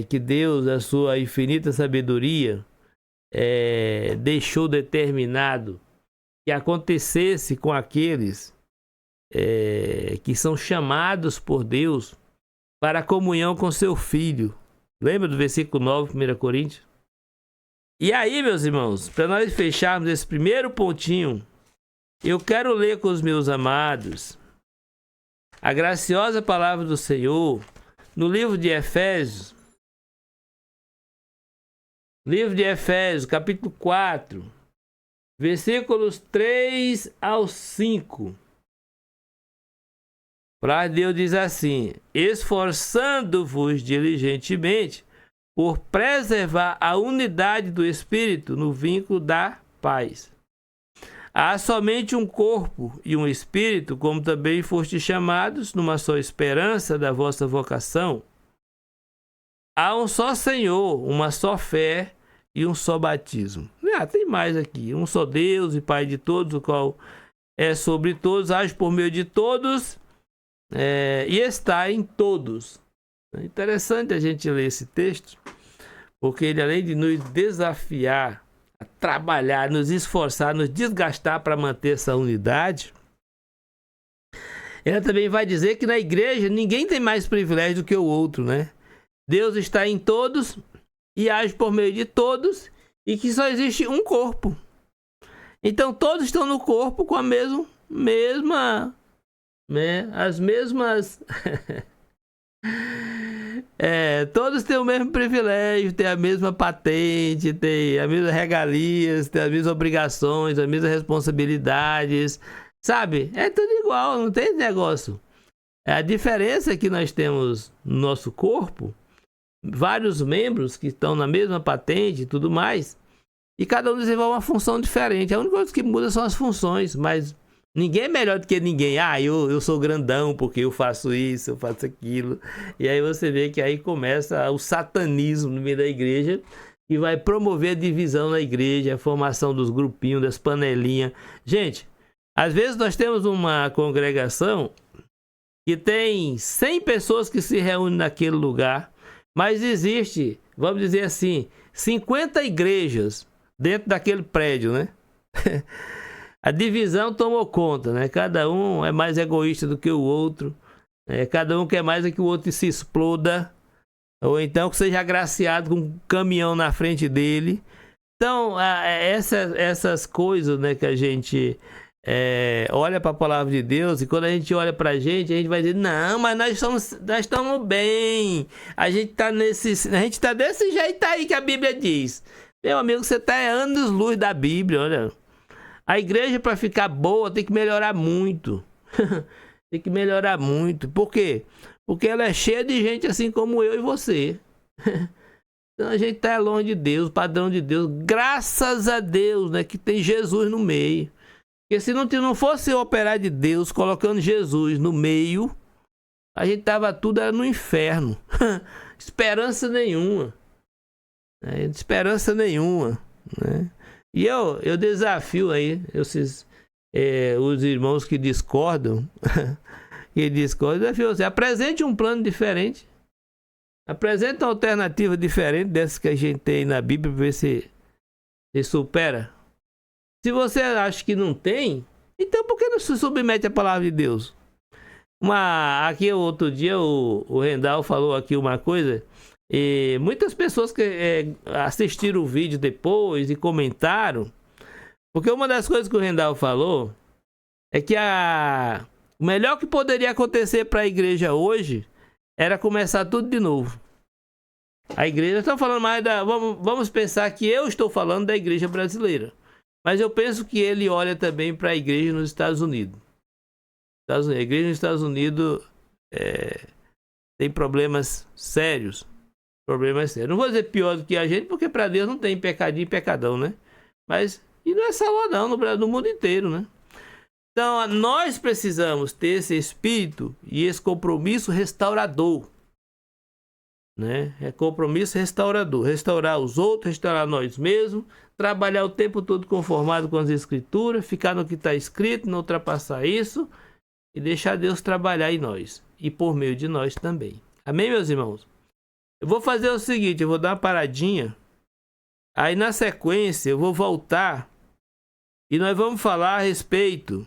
que Deus, a sua infinita sabedoria, deixou determinado que acontecesse com aqueles que são chamados por Deus para a comunhão com seu Filho. Lembra do versículo 9, 1 Coríntios? E aí, meus irmãos, para nós fecharmos esse primeiro pontinho, eu quero ler com os meus amados a graciosa palavra do Senhor no livro de Efésios, Livro de Efésios, capítulo 4, versículos 3 ao 5. Para Deus diz assim: esforçando-vos diligentemente por preservar a unidade do Espírito no vínculo da paz. Há somente um corpo e um Espírito, como também fostes chamados, numa só esperança da vossa vocação. Há um só Senhor, uma só fé e um só batismo. Tem mais aqui. Um só Deus e Pai de todos, o qual é sobre todos, age por meio de todos e está em todos. É interessante a gente ler esse texto, porque ele, além de nos desafiar a trabalhar, nos esforçar, nos desgastar para manter essa unidade, ela também vai dizer que na igreja ninguém tem mais privilégio do que o outro, né? Deus está em todos e age por meio de todos, e que só existe um corpo. Então todos estão no corpo com a mesma, né? As mesmas todos têm o mesmo privilégio, têm a mesma patente, têm as mesmas regalias, têm as mesmas obrigações, as mesmas responsabilidades, sabe? É tudo igual, não tem negócio. A diferença é que nós temos no nosso corpo vários membros que estão na mesma patente e tudo mais, e cada um desenvolve uma função diferente. A única coisa que muda são as funções, mas ninguém é melhor do que ninguém. Eu sou grandão porque eu faço isso, eu faço aquilo. E aí você vê que aí começa o satanismo no meio da igreja, que vai promover a divisão na igreja, a formação dos grupinhos, das panelinhas. Gente, às vezes nós temos uma congregação que tem 100 pessoas que se reúnem naquele lugar, mas existe, vamos dizer assim, 50 igrejas dentro daquele prédio, né? A divisão tomou conta, né? Cada um é mais egoísta do que o outro, cada um quer mais que o outro se exploda, ou então que seja agraciado com um caminhão na frente dele. Então, essas coisas, né, que a gente olha para a palavra de Deus, e quando a gente olha para a gente vai dizer: não, mas nós estamos bem, a gente tá desse jeito aí que a Bíblia diz. Meu amigo, você está anos-luz da Bíblia. Olha, a igreja, para ficar boa, tem que melhorar muito. Tem que melhorar muito. Por quê? Porque ela é cheia de gente assim como eu e você. Então a gente está longe de Deus, padrão de Deus. Graças a Deus, né, que tem Jesus no meio. Porque se não fosse operar de Deus colocando Jesus no meio, a gente tava tudo era no inferno. Esperança nenhuma. Esperança nenhuma, né? E eu desafio aí os irmãos que discordam, desafio você: apresente um plano diferente. Apresente uma alternativa diferente dessa que a gente tem na Bíblia, para ver se supera. Se você acha que não tem, então por que não se submete à palavra de Deus? Aqui outro dia o Rendal falou aqui uma coisa, e muitas pessoas que assistiram o vídeo depois e comentaram, porque uma das coisas que o Rendal falou é que o melhor que poderia acontecer para a igreja hoje era começar tudo de novo. A igreja, estamos falando mais vamos pensar que eu estou falando da igreja brasileira. Mas eu penso que ele olha também para a igreja nos Estados Unidos. A igreja nos Estados Unidos tem problemas sérios. Não vou dizer pior do que a gente, porque para Deus não tem pecadinho e pecadão, né? Mas, e não é só lá não, no mundo inteiro, né? Então, nós precisamos ter esse espírito e esse compromisso restaurador. Né? É compromisso restaurador. Restaurar os outros, restaurar nós mesmos, trabalhar o tempo todo conformado com as escrituras, ficar no que está escrito, não ultrapassar isso e deixar Deus trabalhar em nós e por meio de nós também. Amém, meus irmãos? Eu vou fazer o seguinte, eu vou dar uma paradinha, aí na sequência eu vou voltar e nós vamos falar a respeito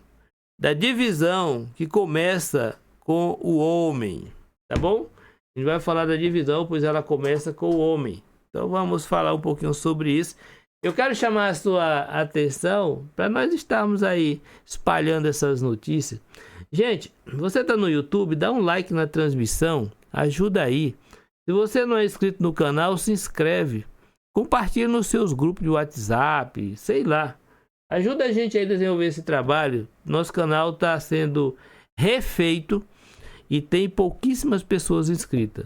da divisão que começa com o homem, tá bom? A gente vai falar da divisão, pois ela começa com o homem. Então vamos falar um pouquinho sobre isso. Eu quero chamar a sua atenção para nós estarmos aí espalhando essas notícias. Gente, você está no YouTube, dá um like na transmissão, ajuda aí. Se você não é inscrito no canal, se inscreve. compartilha nos seus grupos de WhatsApp, sei lá. Ajuda a gente aí a desenvolver esse trabalho. Nosso canal está sendo refeito e tem pouquíssimas pessoas inscritas.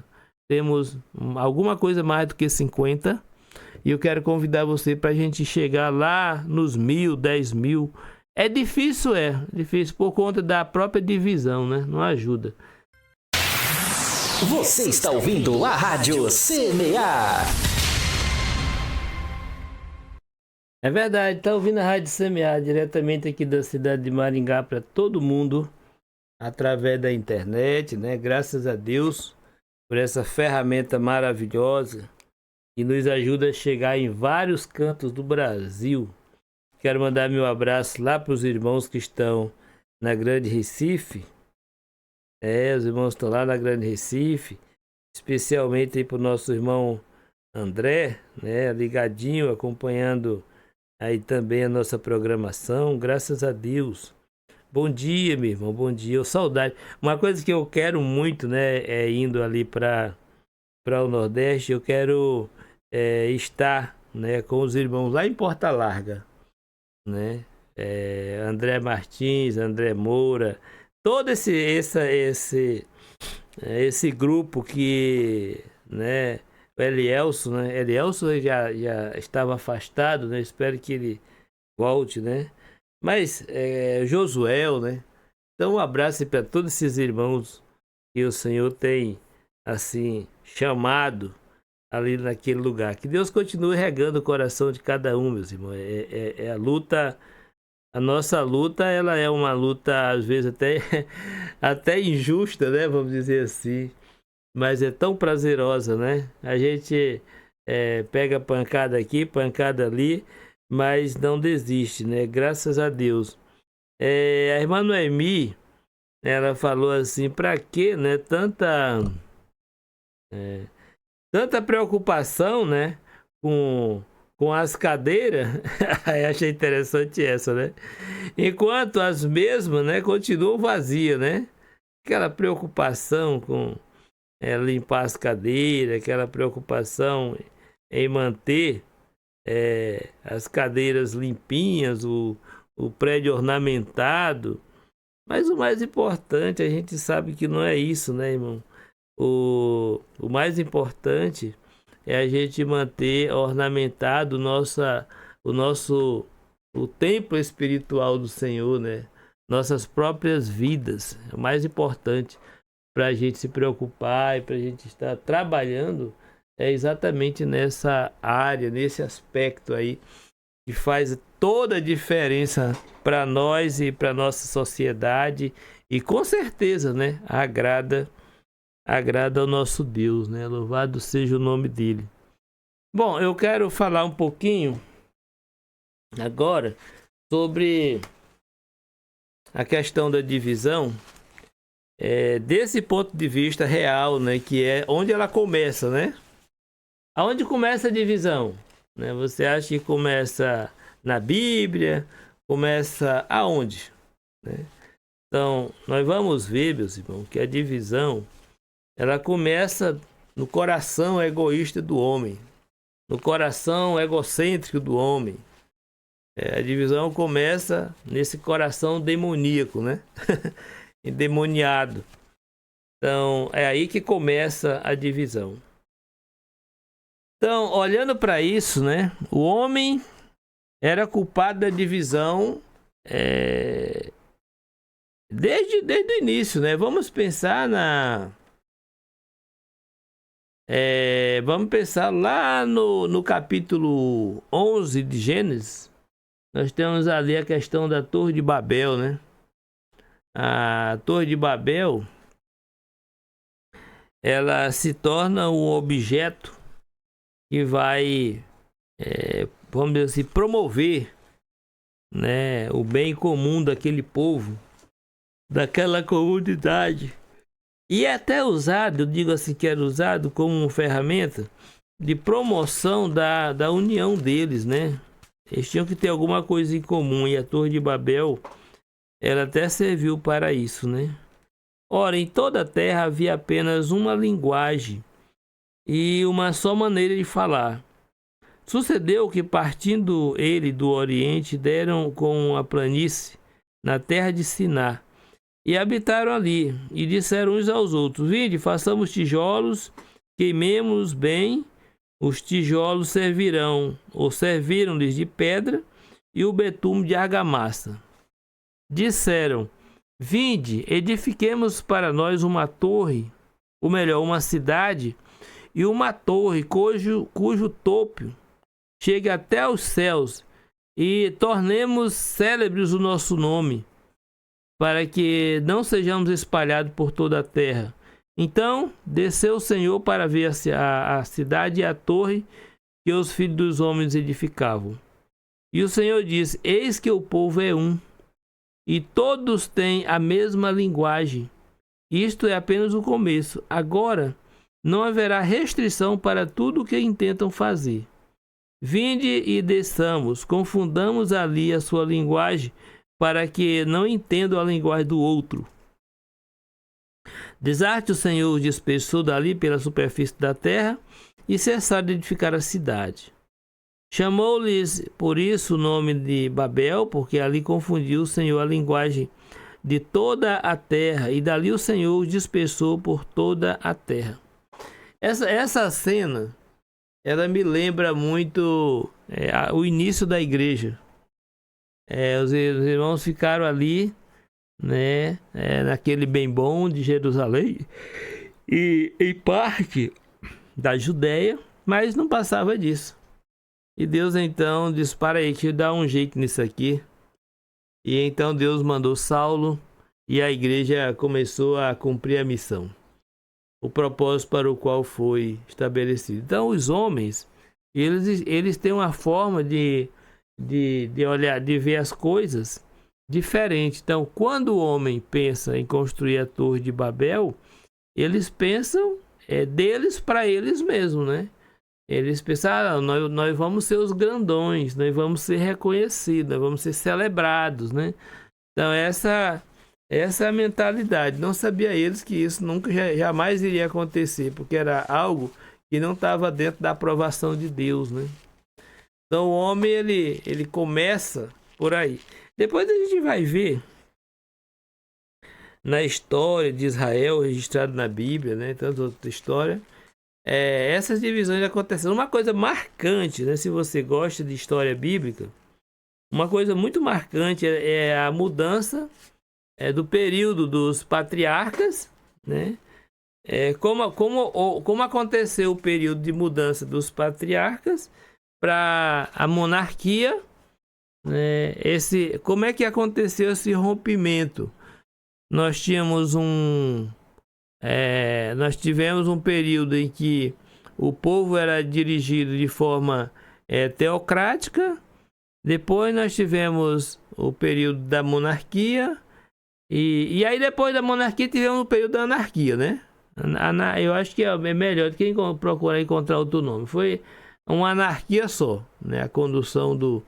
Temos alguma coisa mais do que 50. E eu quero convidar você para a gente chegar lá nos 1000, 10 mil. É difícil por conta da própria divisão, né? Não ajuda. Você está ouvindo a Rádio Semear. É verdade, está ouvindo a Rádio Semear diretamente aqui da cidade de Maringá para todo mundo, através da internet, né? Graças a Deus por essa ferramenta maravilhosa que nos ajuda a chegar em vários cantos do Brasil. Quero mandar meu abraço lá para os irmãos que estão na Grande Recife. Os irmãos estão lá na Grande Recife, especialmente aí para o nosso irmão André, né? Ligadinho, acompanhando aí também a nossa programação, graças a Deus. Bom dia, meu irmão, bom dia. Saudade. Uma coisa que eu quero muito, né, é indo ali para o Nordeste, eu quero estar, né, com os irmãos lá em Porta Larga, né? André Martins, André Moura, todo esse grupo que, né, o Elielson, né? Elielson já estava afastado, né? Espero que ele volte, né? Mas Josuel, né? Então um abraço para todos esses irmãos que o Senhor tem assim chamado ali naquele lugar. Que Deus continue regando o coração de cada um, meus irmãos. A luta, a nossa luta, ela é uma luta às vezes até injusta, né? Vamos dizer assim. Mas é tão prazerosa, né? A gente pega pancada aqui, pancada ali, mas não desiste, né? Graças a Deus. A irmã Noemi, ela falou assim, para que, né? Tanta preocupação, né? Com as cadeiras. Aí achei interessante essa, né? Enquanto as mesmas, né? Continuam vazias, né? Aquela preocupação com limpar as cadeiras, aquela preocupação em manter as cadeiras limpinhas, o prédio ornamentado. Mas o mais importante, a gente sabe que não é isso, né, irmão? O mais importante é a gente manter ornamentado o templo espiritual do Senhor, né? Nossas próprias vidas. É o mais importante para a gente se preocupar e para a gente estar trabalhando exatamente nessa área, nesse aspecto aí, que faz toda a diferença para nós e para nossa sociedade e com certeza, né, agrada ao nosso Deus, né? Louvado seja o nome dele. Bom, eu quero falar um pouquinho agora sobre a questão da divisão. Desse ponto de vista real, né, que é onde ela começa, né? Aonde começa a divisão? Né? Você acha que começa na Bíblia? Começa aonde? Né? Então, nós vamos ver, meus irmãos, que a divisão, ela começa no coração egoísta do homem, no coração egocêntrico do homem. A divisão começa nesse coração demoníaco, né? Endemoniado. Então, é aí que começa a divisão. Então, olhando para isso, né? O homem era culpado da divisão desde o início, né? Vamos pensar vamos pensar lá no capítulo 11 de Gênesis. Nós temos ali a questão da Torre de Babel, né? A Torre de Babel, ela se torna um objeto que vai, vamos dizer assim, promover, né, o bem comum daquele povo, daquela comunidade. E é até usado, eu digo assim, que era usado como uma ferramenta de promoção da união deles, né? Eles tinham que ter alguma coisa em comum, e a Torre de Babel, ela até serviu para isso, né? Ora, em toda a terra havia apenas uma linguagem e uma só maneira de falar. Sucedeu que, partindo ele do Oriente, deram com a planície na terra de Siná, e habitaram ali, e disseram uns aos outros: vinde, façamos tijolos, queimemos bem, os tijolos servirão, ou serviram-lhes de pedra, e o betume de argamassa. Disseram: vinde, edifiquemos para nós uma torre, ou melhor, uma cidade, e uma torre cujo topo chegue até aos céus, e tornemos célebres o nosso nome, para que não sejamos espalhados por toda a terra. Então desceu o Senhor para ver a cidade e a torre que os filhos dos homens edificavam. E o Senhor disse: eis que o povo é um, e todos têm a mesma linguagem. Isto é apenas o começo. Agora não haverá restrição para tudo o que intentam fazer. Vinde e desçamos, confundamos ali a sua linguagem, para que não entendam a linguagem do outro. Desarte o Senhor os dispersou dali pela superfície da terra, e cessaram de edificar a cidade. Chamou-lhes por isso o nome de Babel, porque ali confundiu o Senhor a linguagem de toda a terra, e dali o Senhor os dispersou por toda a terra. Essa cena, ela me lembra muito o início da igreja. Os irmãos ficaram ali, né, naquele bem bom de Jerusalém e em parte da Judéia, mas não passava disso. E Deus então disse: para aí, que dá um jeito nisso aqui. E então Deus mandou Saulo, e a igreja começou a cumprir a missão, o propósito para o qual foi estabelecido. Então os homens, eles têm uma forma de olhar, de ver as coisas diferente. Então, quando o homem pensa em construir a Torre de Babel, eles pensam deles para eles mesmos, né? Eles pensam: nós vamos ser os grandões, nós vamos ser reconhecidos, nós vamos ser celebrados, né? Então essa é a mentalidade. Não sabia eles que isso nunca, jamais iria acontecer, porque era algo que não estava dentro da aprovação de Deus, né? Então o homem ele começa por aí. Depois a gente vai ver na história de Israel, registrado na Bíblia, né? Tanta outra história. Essas divisões aconteceram. Uma coisa marcante, né? Se você gosta de história bíblica, uma coisa muito marcante é a mudança do período dos patriarcas, né? Como aconteceu o período de mudança dos patriarcas para a monarquia, né? Como é que aconteceu esse rompimento? Nós tivemos um período em que o povo era dirigido de forma teocrática. Depois nós tivemos o período da monarquia. E aí depois da monarquia tivemos o período da anarquia, né? Eu acho que é melhor do que procurar encontrar outro nome. Foi uma anarquia só, né? A condução do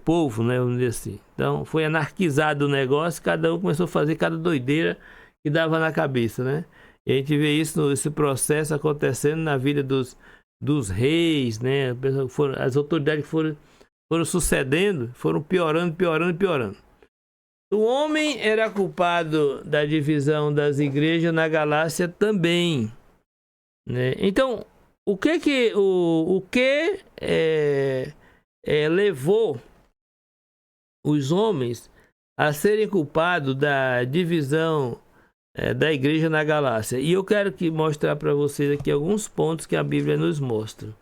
povo, né? Vamos dizer assim. Então foi anarquizado o negócio, cada um começou a fazer cada doideira que dava na cabeça, né? E a gente vê esse processo acontecendo na vida dos reis, né? As autoridades que foram sucedendo, foram piorando. O homem era culpado da divisão das igrejas na Galácia também, né? Então, o que levou os homens a serem culpados da divisão da igreja na Galácia? E eu quero mostrar para vocês aqui alguns pontos que a Bíblia nos mostra.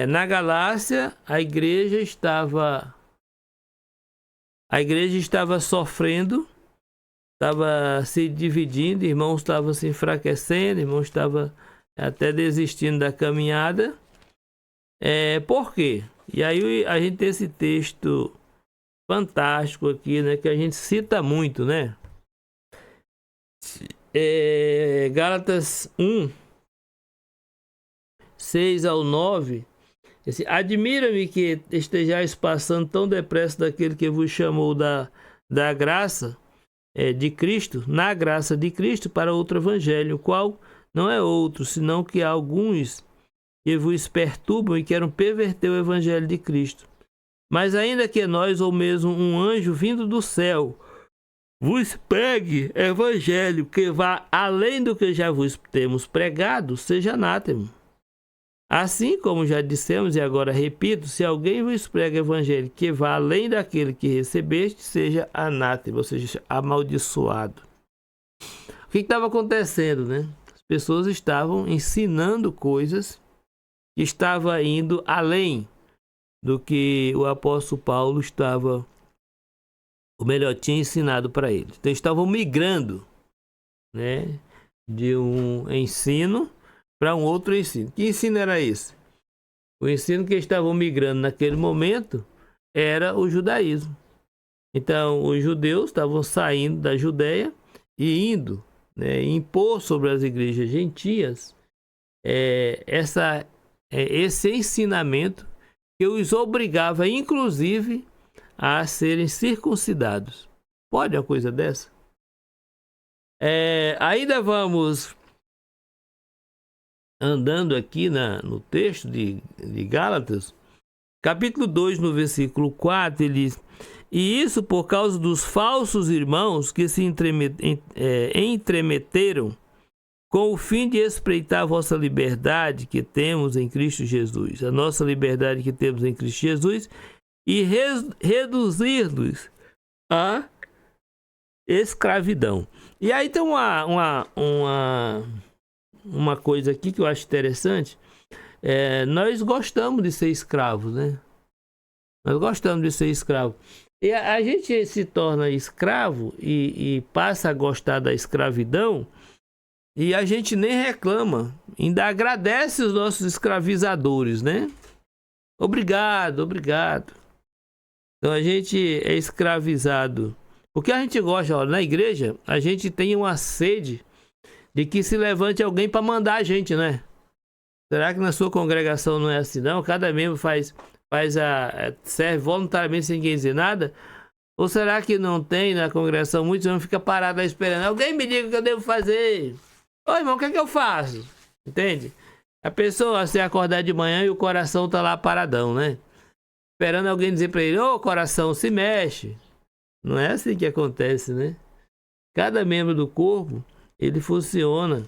Na Galácia, a igreja estava sofrendo, estava se dividindo, irmãos estavam se enfraquecendo, irmãos estavam até desistindo da caminhada. Por quê? E aí a gente tem esse texto fantástico aqui, né, que a gente cita muito, né? Gálatas 1, 6 ao 9. Admira-me que estejais passando tão depressa daquele que vos chamou da graça de Cristo, na graça de Cristo, para outro evangelho, o qual não é outro, senão que alguns que vos perturbam e querem perverter o evangelho de Cristo. Mas ainda que nós, ou mesmo um anjo vindo do céu, vos pregue evangelho que vá além do que já vos temos pregado, seja anátema. Assim como já dissemos e agora repito, se alguém vos prega evangelho que vá além daquele que recebeste, seja anátema, ou seja, amaldiçoado. O que estava acontecendo, né? As pessoas estavam ensinando coisas que estavam indo além do que o apóstolo Paulo estava, ou melhor, tinha ensinado para eles. Então, estavam migrando, né, de um ensino para um outro ensino. Que ensino era esse? O ensino que estavam migrando naquele momento era o judaísmo. Então, os judeus estavam saindo da Judéia e indo, né, impor sobre as igrejas gentias esse ensinamento que os obrigava, inclusive, a serem circuncidados. Pode uma coisa dessa? Ainda vamos andando aqui no texto de Gálatas, capítulo 2, no versículo 4, ele diz: e isso por causa dos falsos irmãos que se entremeteram com o fim de espreitar a vossa liberdade que temos em Cristo Jesus, a nossa liberdade que temos em Cristo Jesus, e reduzir-nos à escravidão. E aí tem uma coisa aqui que eu acho interessante. Nós gostamos de ser escravos, né? Nós gostamos de ser escravo. E a gente se torna escravo e passa a gostar da escravidão, e a gente nem reclama, ainda agradece os nossos escravizadores, né? Obrigado, obrigado. Então a gente é escravizado. O que a gente gosta, ó, na igreja, a gente tem uma sede de que se levante alguém para mandar a gente, né? Será que na sua congregação não é assim, não? Cada membro serve voluntariamente sem ninguém dizer nada? Ou será que não tem na congregação? Muitos vão ficar parados lá esperando. Alguém me diga o que eu devo fazer. Ô irmão, o que é que eu faço? Entende? A pessoa se acordar de manhã e o coração tá lá paradão, né? Esperando alguém dizer para ele: ô coração, se mexe. Não é assim que acontece, né? Cada membro do corpo, ele funciona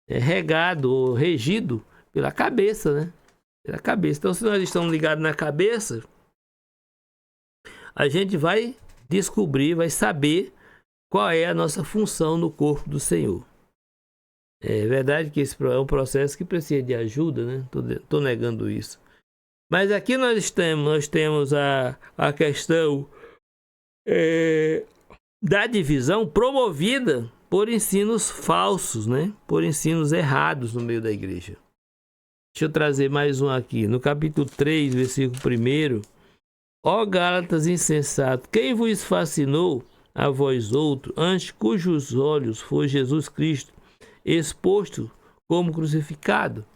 regado ou regido pela cabeça, né? Pela cabeça. Então, se nós estamos ligados na cabeça, a gente vai descobrir, vai saber qual é a nossa função no corpo do Senhor. É verdade que esse é um processo que precisa de ajuda, né? Tô negando isso. Mas aqui nós temos a questão da divisão promovida por ensinos falsos, né? Por ensinos errados no meio da igreja. Deixa eu trazer mais um aqui. No capítulo 3, versículo 1. Ó Gálatas insensato, quem vos fascinou a vós outros, ante cujos olhos foi Jesus Cristo exposto como crucificado?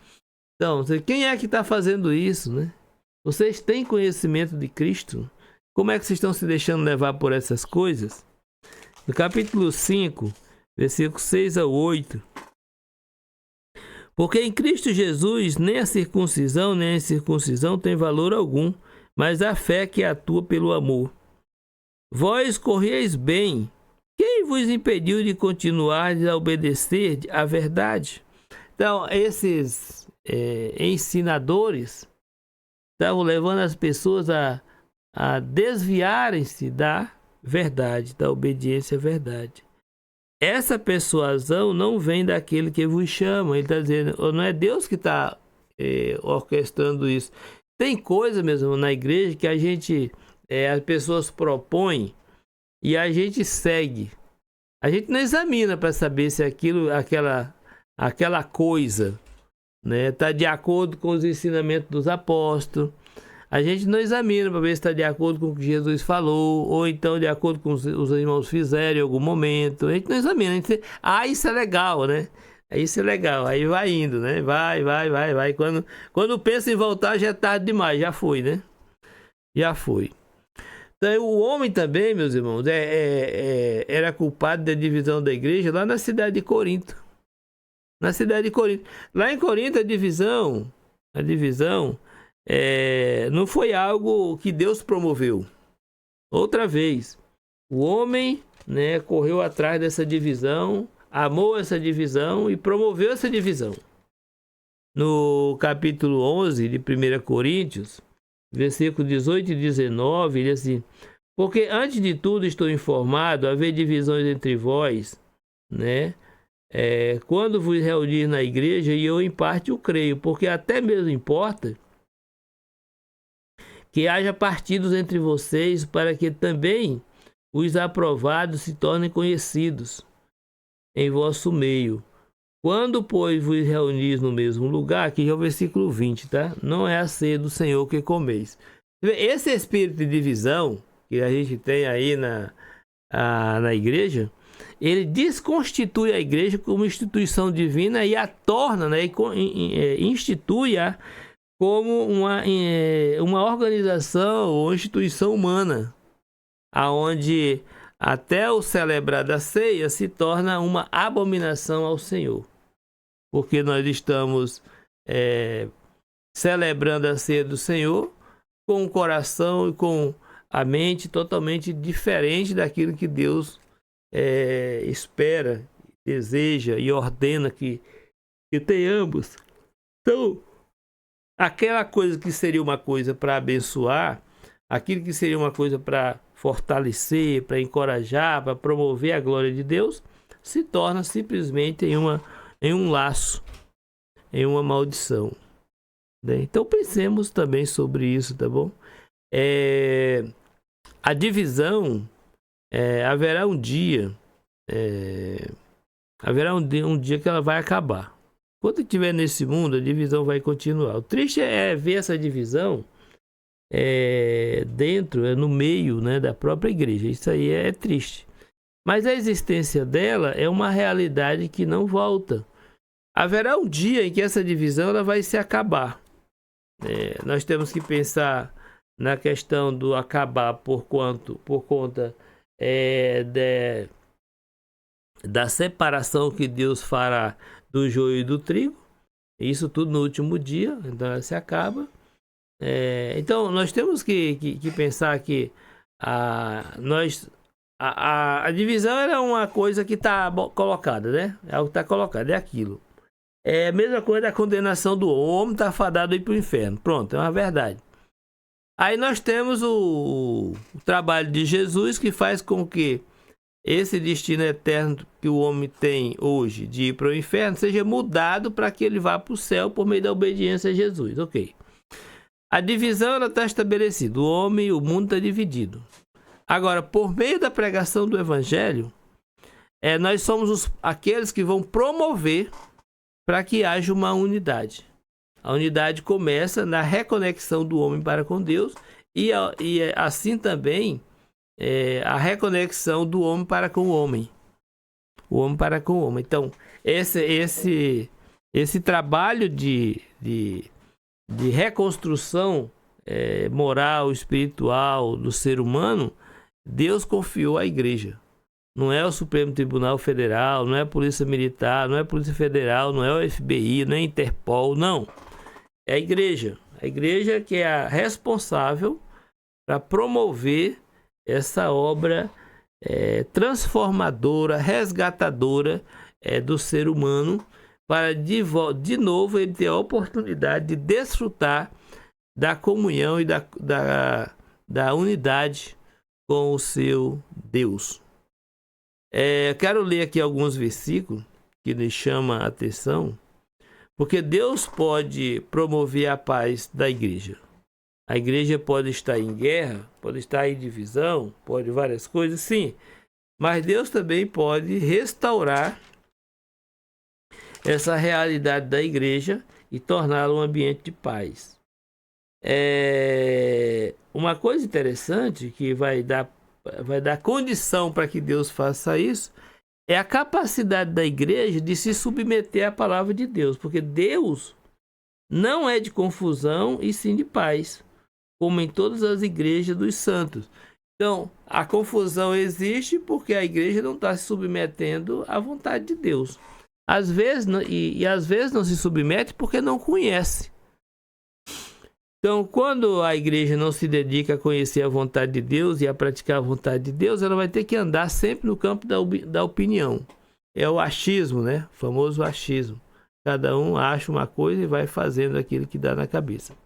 Então, quem é que está fazendo isso, né? Vocês têm conhecimento de Cristo? Como é que vocês estão se deixando levar por essas coisas? No capítulo 5, versículo 6 a 8. Porque em Cristo Jesus nem a circuncisão nem a incircuncisão tem valor algum, mas a fé que atua pelo amor. Vós corrieis bem. Quem vos impediu de continuar a obedecer à verdade? Então, esses ensinadores estavam levando as pessoas a desviarem-se da verdade, da obediência à verdade. Essa persuasão não vem daquele que vos chama. Ele está dizendo, não é Deus que está orquestrando isso. Tem coisa mesmo na igreja que as pessoas propõem e a gente segue. A gente não examina para saber se aquela coisa, né, está de acordo com os ensinamentos dos apóstolos. A gente não examina para ver se está de acordo com o que Jesus falou, ou então de acordo com os irmãos fizeram em algum momento. A gente não examina. A gente, isso é legal, né? Isso é legal. Aí vai indo, né? Vai. Quando pensa em voltar, já é tarde demais. Já foi, né? Já foi. Então, o homem também, meus irmãos, era culpado da divisão da igreja lá na cidade de Corinto. Na cidade de Corinto. Lá em Corinto, a divisão A divisão não foi algo que Deus promoveu. Outra vez, o homem, né, correu atrás dessa divisão, amou essa divisão e promoveu essa divisão. No capítulo 11 de 1 Coríntios, versículo 18 e 19, ele diz assim: porque antes de tudo estou informado, haver divisões entre vós, né? Quando vos reunir na igreja, e eu em parte o creio, porque até mesmo importa que haja partidos entre vocês, para que também os aprovados se tornem conhecidos em vosso meio. Quando, pois, vos reunis no mesmo lugar, aqui é o versículo 20, tá? Não é a ceia do Senhor que comeis. Esse espírito de divisão que a gente tem aí na igreja, ele desconstitui a igreja como instituição divina e a torna, né, institui-a como uma organização ou instituição humana, aonde até o celebrar da ceia se torna uma abominação ao Senhor, porque nós estamos celebrando a ceia do Senhor com o coração e com a mente totalmente diferente daquilo que Deus espera, deseja e ordena que tenhamos. Então, aquela coisa que seria uma coisa para abençoar, aquilo que seria uma coisa para fortalecer, para encorajar, para promover a glória de Deus, se torna simplesmente em um laço, em uma maldição, né? Então pensemos também sobre isso, tá bom? A divisão, haverá um dia que ela vai acabar. Quando estiver nesse mundo, a divisão vai continuar. O triste é ver essa divisão no meio, né, da própria igreja. Isso aí é triste. Mas a existência dela é uma realidade que não volta. Haverá um dia em que essa divisão ela vai se acabar. Nós temos que pensar na questão do acabar por conta da separação que Deus fará do joio e do trigo. Isso tudo no último dia, então ela se acaba. Então nós temos que pensar que a divisão era uma coisa que está colocada, né? É algo que está colocado, é aquilo. É a mesma coisa da condenação do homem, está fadado para o inferno. Pronto, é uma verdade. Aí nós temos o trabalho de Jesus, que faz com que esse destino eterno que o homem tem hoje de ir para o inferno seja mudado para que ele vá para o céu por meio da obediência a Jesus. Ok. A divisão está estabelecida. O homem e o mundo está dividido. Agora, por meio da pregação do evangelho, nós somos aqueles que vão promover para que haja uma unidade. A unidade começa na reconexão do homem para com Deus e assim também a reconexão do homem para com o homem. O homem para com o homem. Então, esse trabalho de reconstrução moral, espiritual do ser humano, Deus confiou à igreja. Não é o Supremo Tribunal Federal, não é a Polícia Militar, não é a Polícia Federal, não é o FBI, não é a Interpol, não. É a igreja. A igreja que é a responsável para promover essa obra transformadora, resgatadora do ser humano, para de novo ele ter a oportunidade de desfrutar da comunhão e da unidade com o seu Deus. Quero ler aqui alguns versículos que lhe chamam a atenção, porque Deus pode promover a paz da igreja. A igreja pode estar em guerra, pode estar em divisão, pode várias coisas, sim. Mas Deus também pode restaurar essa realidade da igreja e torná-la um ambiente de paz. Uma coisa interessante que vai dar condição para que Deus faça isso é a capacidade da igreja de se submeter à palavra de Deus, porque Deus não é de confusão e sim de paz, como em todas as igrejas dos santos. Então, a confusão existe porque a igreja não está se submetendo à vontade de Deus. Às vezes, às vezes não se submete porque não conhece. Então, quando a igreja não se dedica a conhecer a vontade de Deus e a praticar a vontade de Deus, ela vai ter que andar sempre no campo da opinião. É o achismo, né? O famoso achismo. Cada um acha uma coisa e vai fazendo aquilo que dá na cabeça.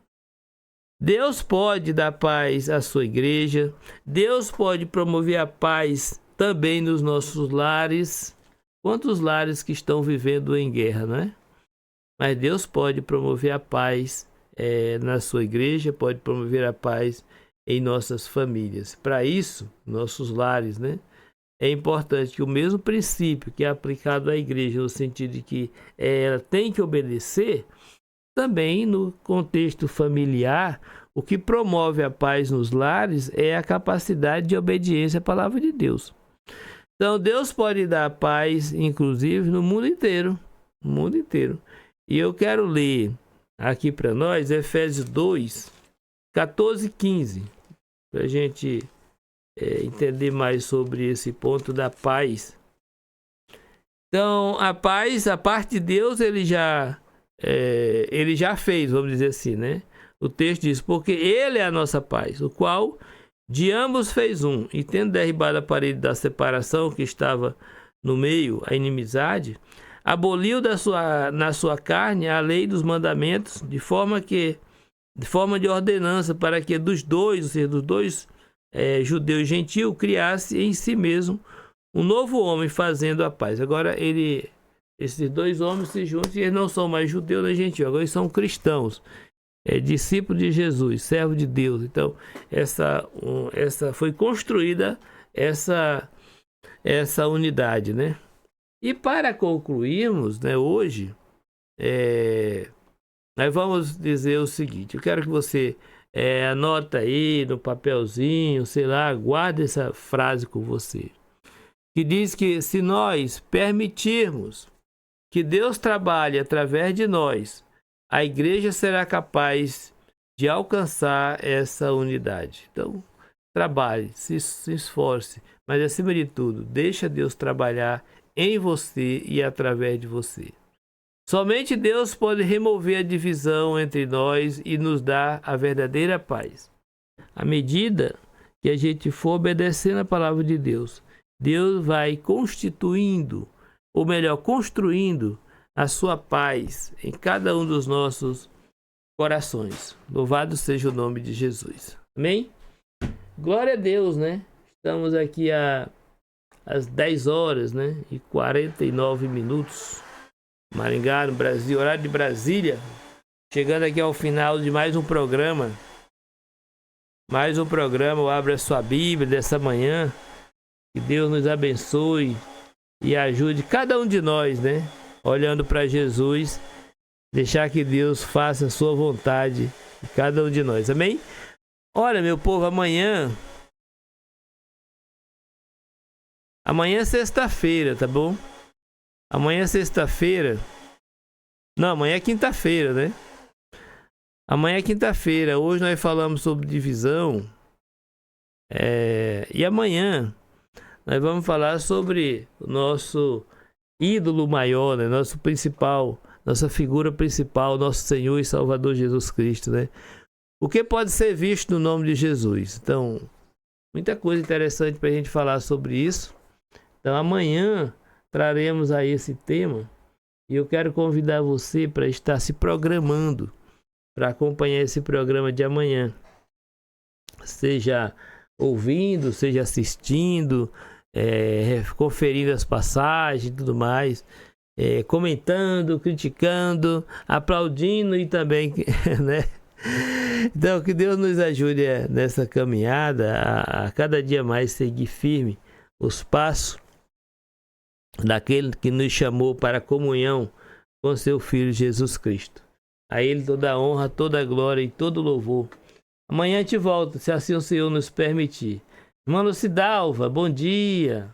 Deus pode dar paz à sua igreja. Deus pode promover a paz também nos nossos lares. Quantos lares que estão vivendo em guerra, não é? Mas Deus pode promover a paz na sua igreja, pode promover a paz em nossas famílias. Para isso, nossos lares, né? É importante que o mesmo princípio que é aplicado à igreja, no sentido de que ela tem que obedecer, também no contexto familiar, o que promove a paz nos lares é a capacidade de obediência à palavra de Deus. Então, Deus pode dar paz, inclusive, no mundo inteiro. No mundo inteiro. E eu quero ler aqui para nós Efésios 2, 14 e 15, para a gente entender mais sobre esse ponto da paz. Então, a paz, a parte de Deus, ele já fez, vamos dizer assim, né? O texto diz, porque ele é a nossa paz, o qual de ambos fez um, e tendo derribado a parede da separação que estava no meio, a inimizade, aboliu na sua carne a lei dos mandamentos, de forma de ordenança, para que dos dois, ou seja, dos dois judeu e gentil, criasse em si mesmo um novo homem, fazendo a paz. Agora esses dois homens se juntam e eles não são mais judeus nem gentil, agora eles são cristãos, discípulos de Jesus, servo de Deus. Então essa foi construída essa unidade, né? E para concluirmos, né, hoje, nós vamos dizer o seguinte: eu quero que você anota aí no papelzinho, sei lá, guarde essa frase com você, que diz que se nós permitirmos que Deus trabalhe através de nós, a igreja será capaz de alcançar essa unidade. Então, trabalhe, se esforce, mas acima de tudo, deixa Deus trabalhar em você e através de você. Somente Deus pode remover a divisão entre nós e nos dar a verdadeira paz. À medida que a gente for obedecendo a palavra de Deus, Deus vai constituindo, ou melhor, construindo a sua paz em cada um dos nossos corações. Louvado seja o nome de Jesus. Amém? Glória a Deus, né? Estamos aqui às 10 horas, né? E 49 minutos. Maringá, no Brasil, horário de Brasília. Chegando aqui ao final de mais um programa. Mais um programa, o Abra Sua Bíblia dessa manhã. Que Deus nos abençoe e ajude cada um de nós, né? Olhando para Jesus, deixar que Deus faça a sua vontade em cada um de nós. Amém? Olha, meu povo, amanhã é sexta-feira, tá bom? Amanhã é sexta-feira. Não, amanhã é quinta-feira, né? Amanhã é quinta-feira. Hoje nós falamos sobre divisão. E amanhã nós vamos falar sobre o nosso ídolo maior, né? Nossa figura principal, nosso Senhor e Salvador Jesus Cristo, né? O que pode ser visto no nome de Jesus? Então, muita coisa interessante para a gente falar sobre isso. Então, amanhã traremos aí esse tema e eu quero convidar você para estar se programando para acompanhar esse programa de amanhã. Seja ouvindo, seja assistindo, conferindo as passagens e tudo mais, comentando, criticando, aplaudindo e também, né? Então, que Deus nos ajude nessa caminhada a cada dia mais seguir firme os passos daquele que nos chamou para a comunhão com seu Filho Jesus Cristo. A Ele toda a honra, toda a glória e todo o louvor. Amanhã a gente volta, se assim o Senhor nos permitir. Irmã Lucidalva, bom dia.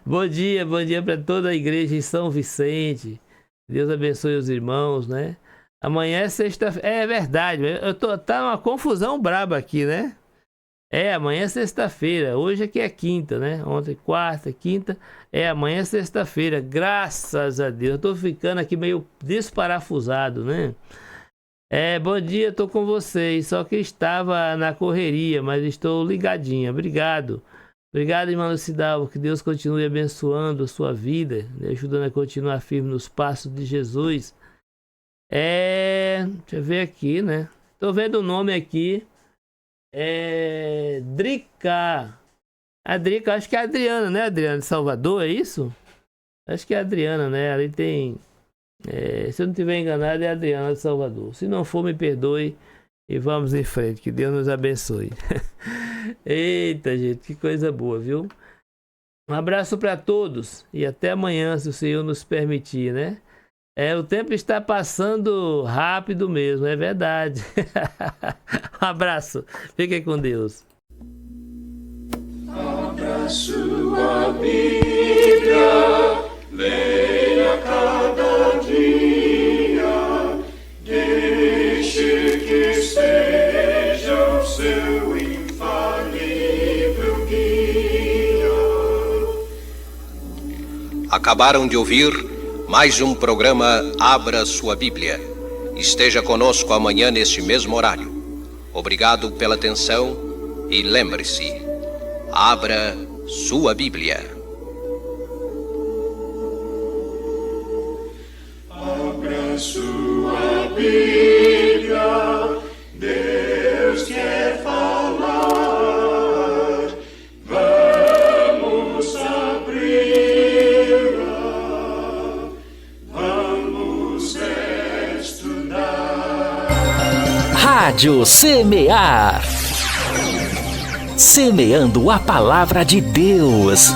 Bom dia para toda a igreja em São Vicente. Deus abençoe os irmãos, né? Amanhã é sexta-feira. É verdade, tá uma confusão braba aqui, né? Amanhã é sexta-feira. Hoje aqui é quinta, né? Ontem quarta, quinta. Amanhã é sexta-feira. Graças a Deus. Eu tô ficando aqui meio desparafusado, né? Bom dia, tô com vocês. Só que estava na correria, mas estou ligadinha. Obrigado. Obrigado, irmã Lucidalva. Que Deus continue abençoando a sua vida, né, ajudando a continuar firme nos passos de Jesus. Deixa eu ver aqui, né? Tô vendo o nome aqui. Drica. A Drica, acho que é a Adriana, né? Adriana de Salvador, é isso? Acho que é a Adriana, né? Ali tem... se eu não estiver enganado, é a Adriana de Salvador. Se não for, me perdoe e vamos em frente. Que Deus nos abençoe. Eita, gente, que coisa boa, viu? Um abraço para todos e até amanhã, se o Senhor nos permitir, né? O tempo está passando rápido mesmo, é verdade. Um abraço, fiquem com Deus. Abra sua Bíblia, leia cada dia, deixe que seja o seu infalível guia. Acabaram de ouvir mais um programa Abra Sua Bíblia. Esteja conosco amanhã neste mesmo horário. Obrigado pela atenção e lembre-se, abra sua Bíblia. Abra sua Bíblia, Deus quer falar. Vamos abri-la, vamos estudar. Rádio Semear. Semeando a palavra de Deus.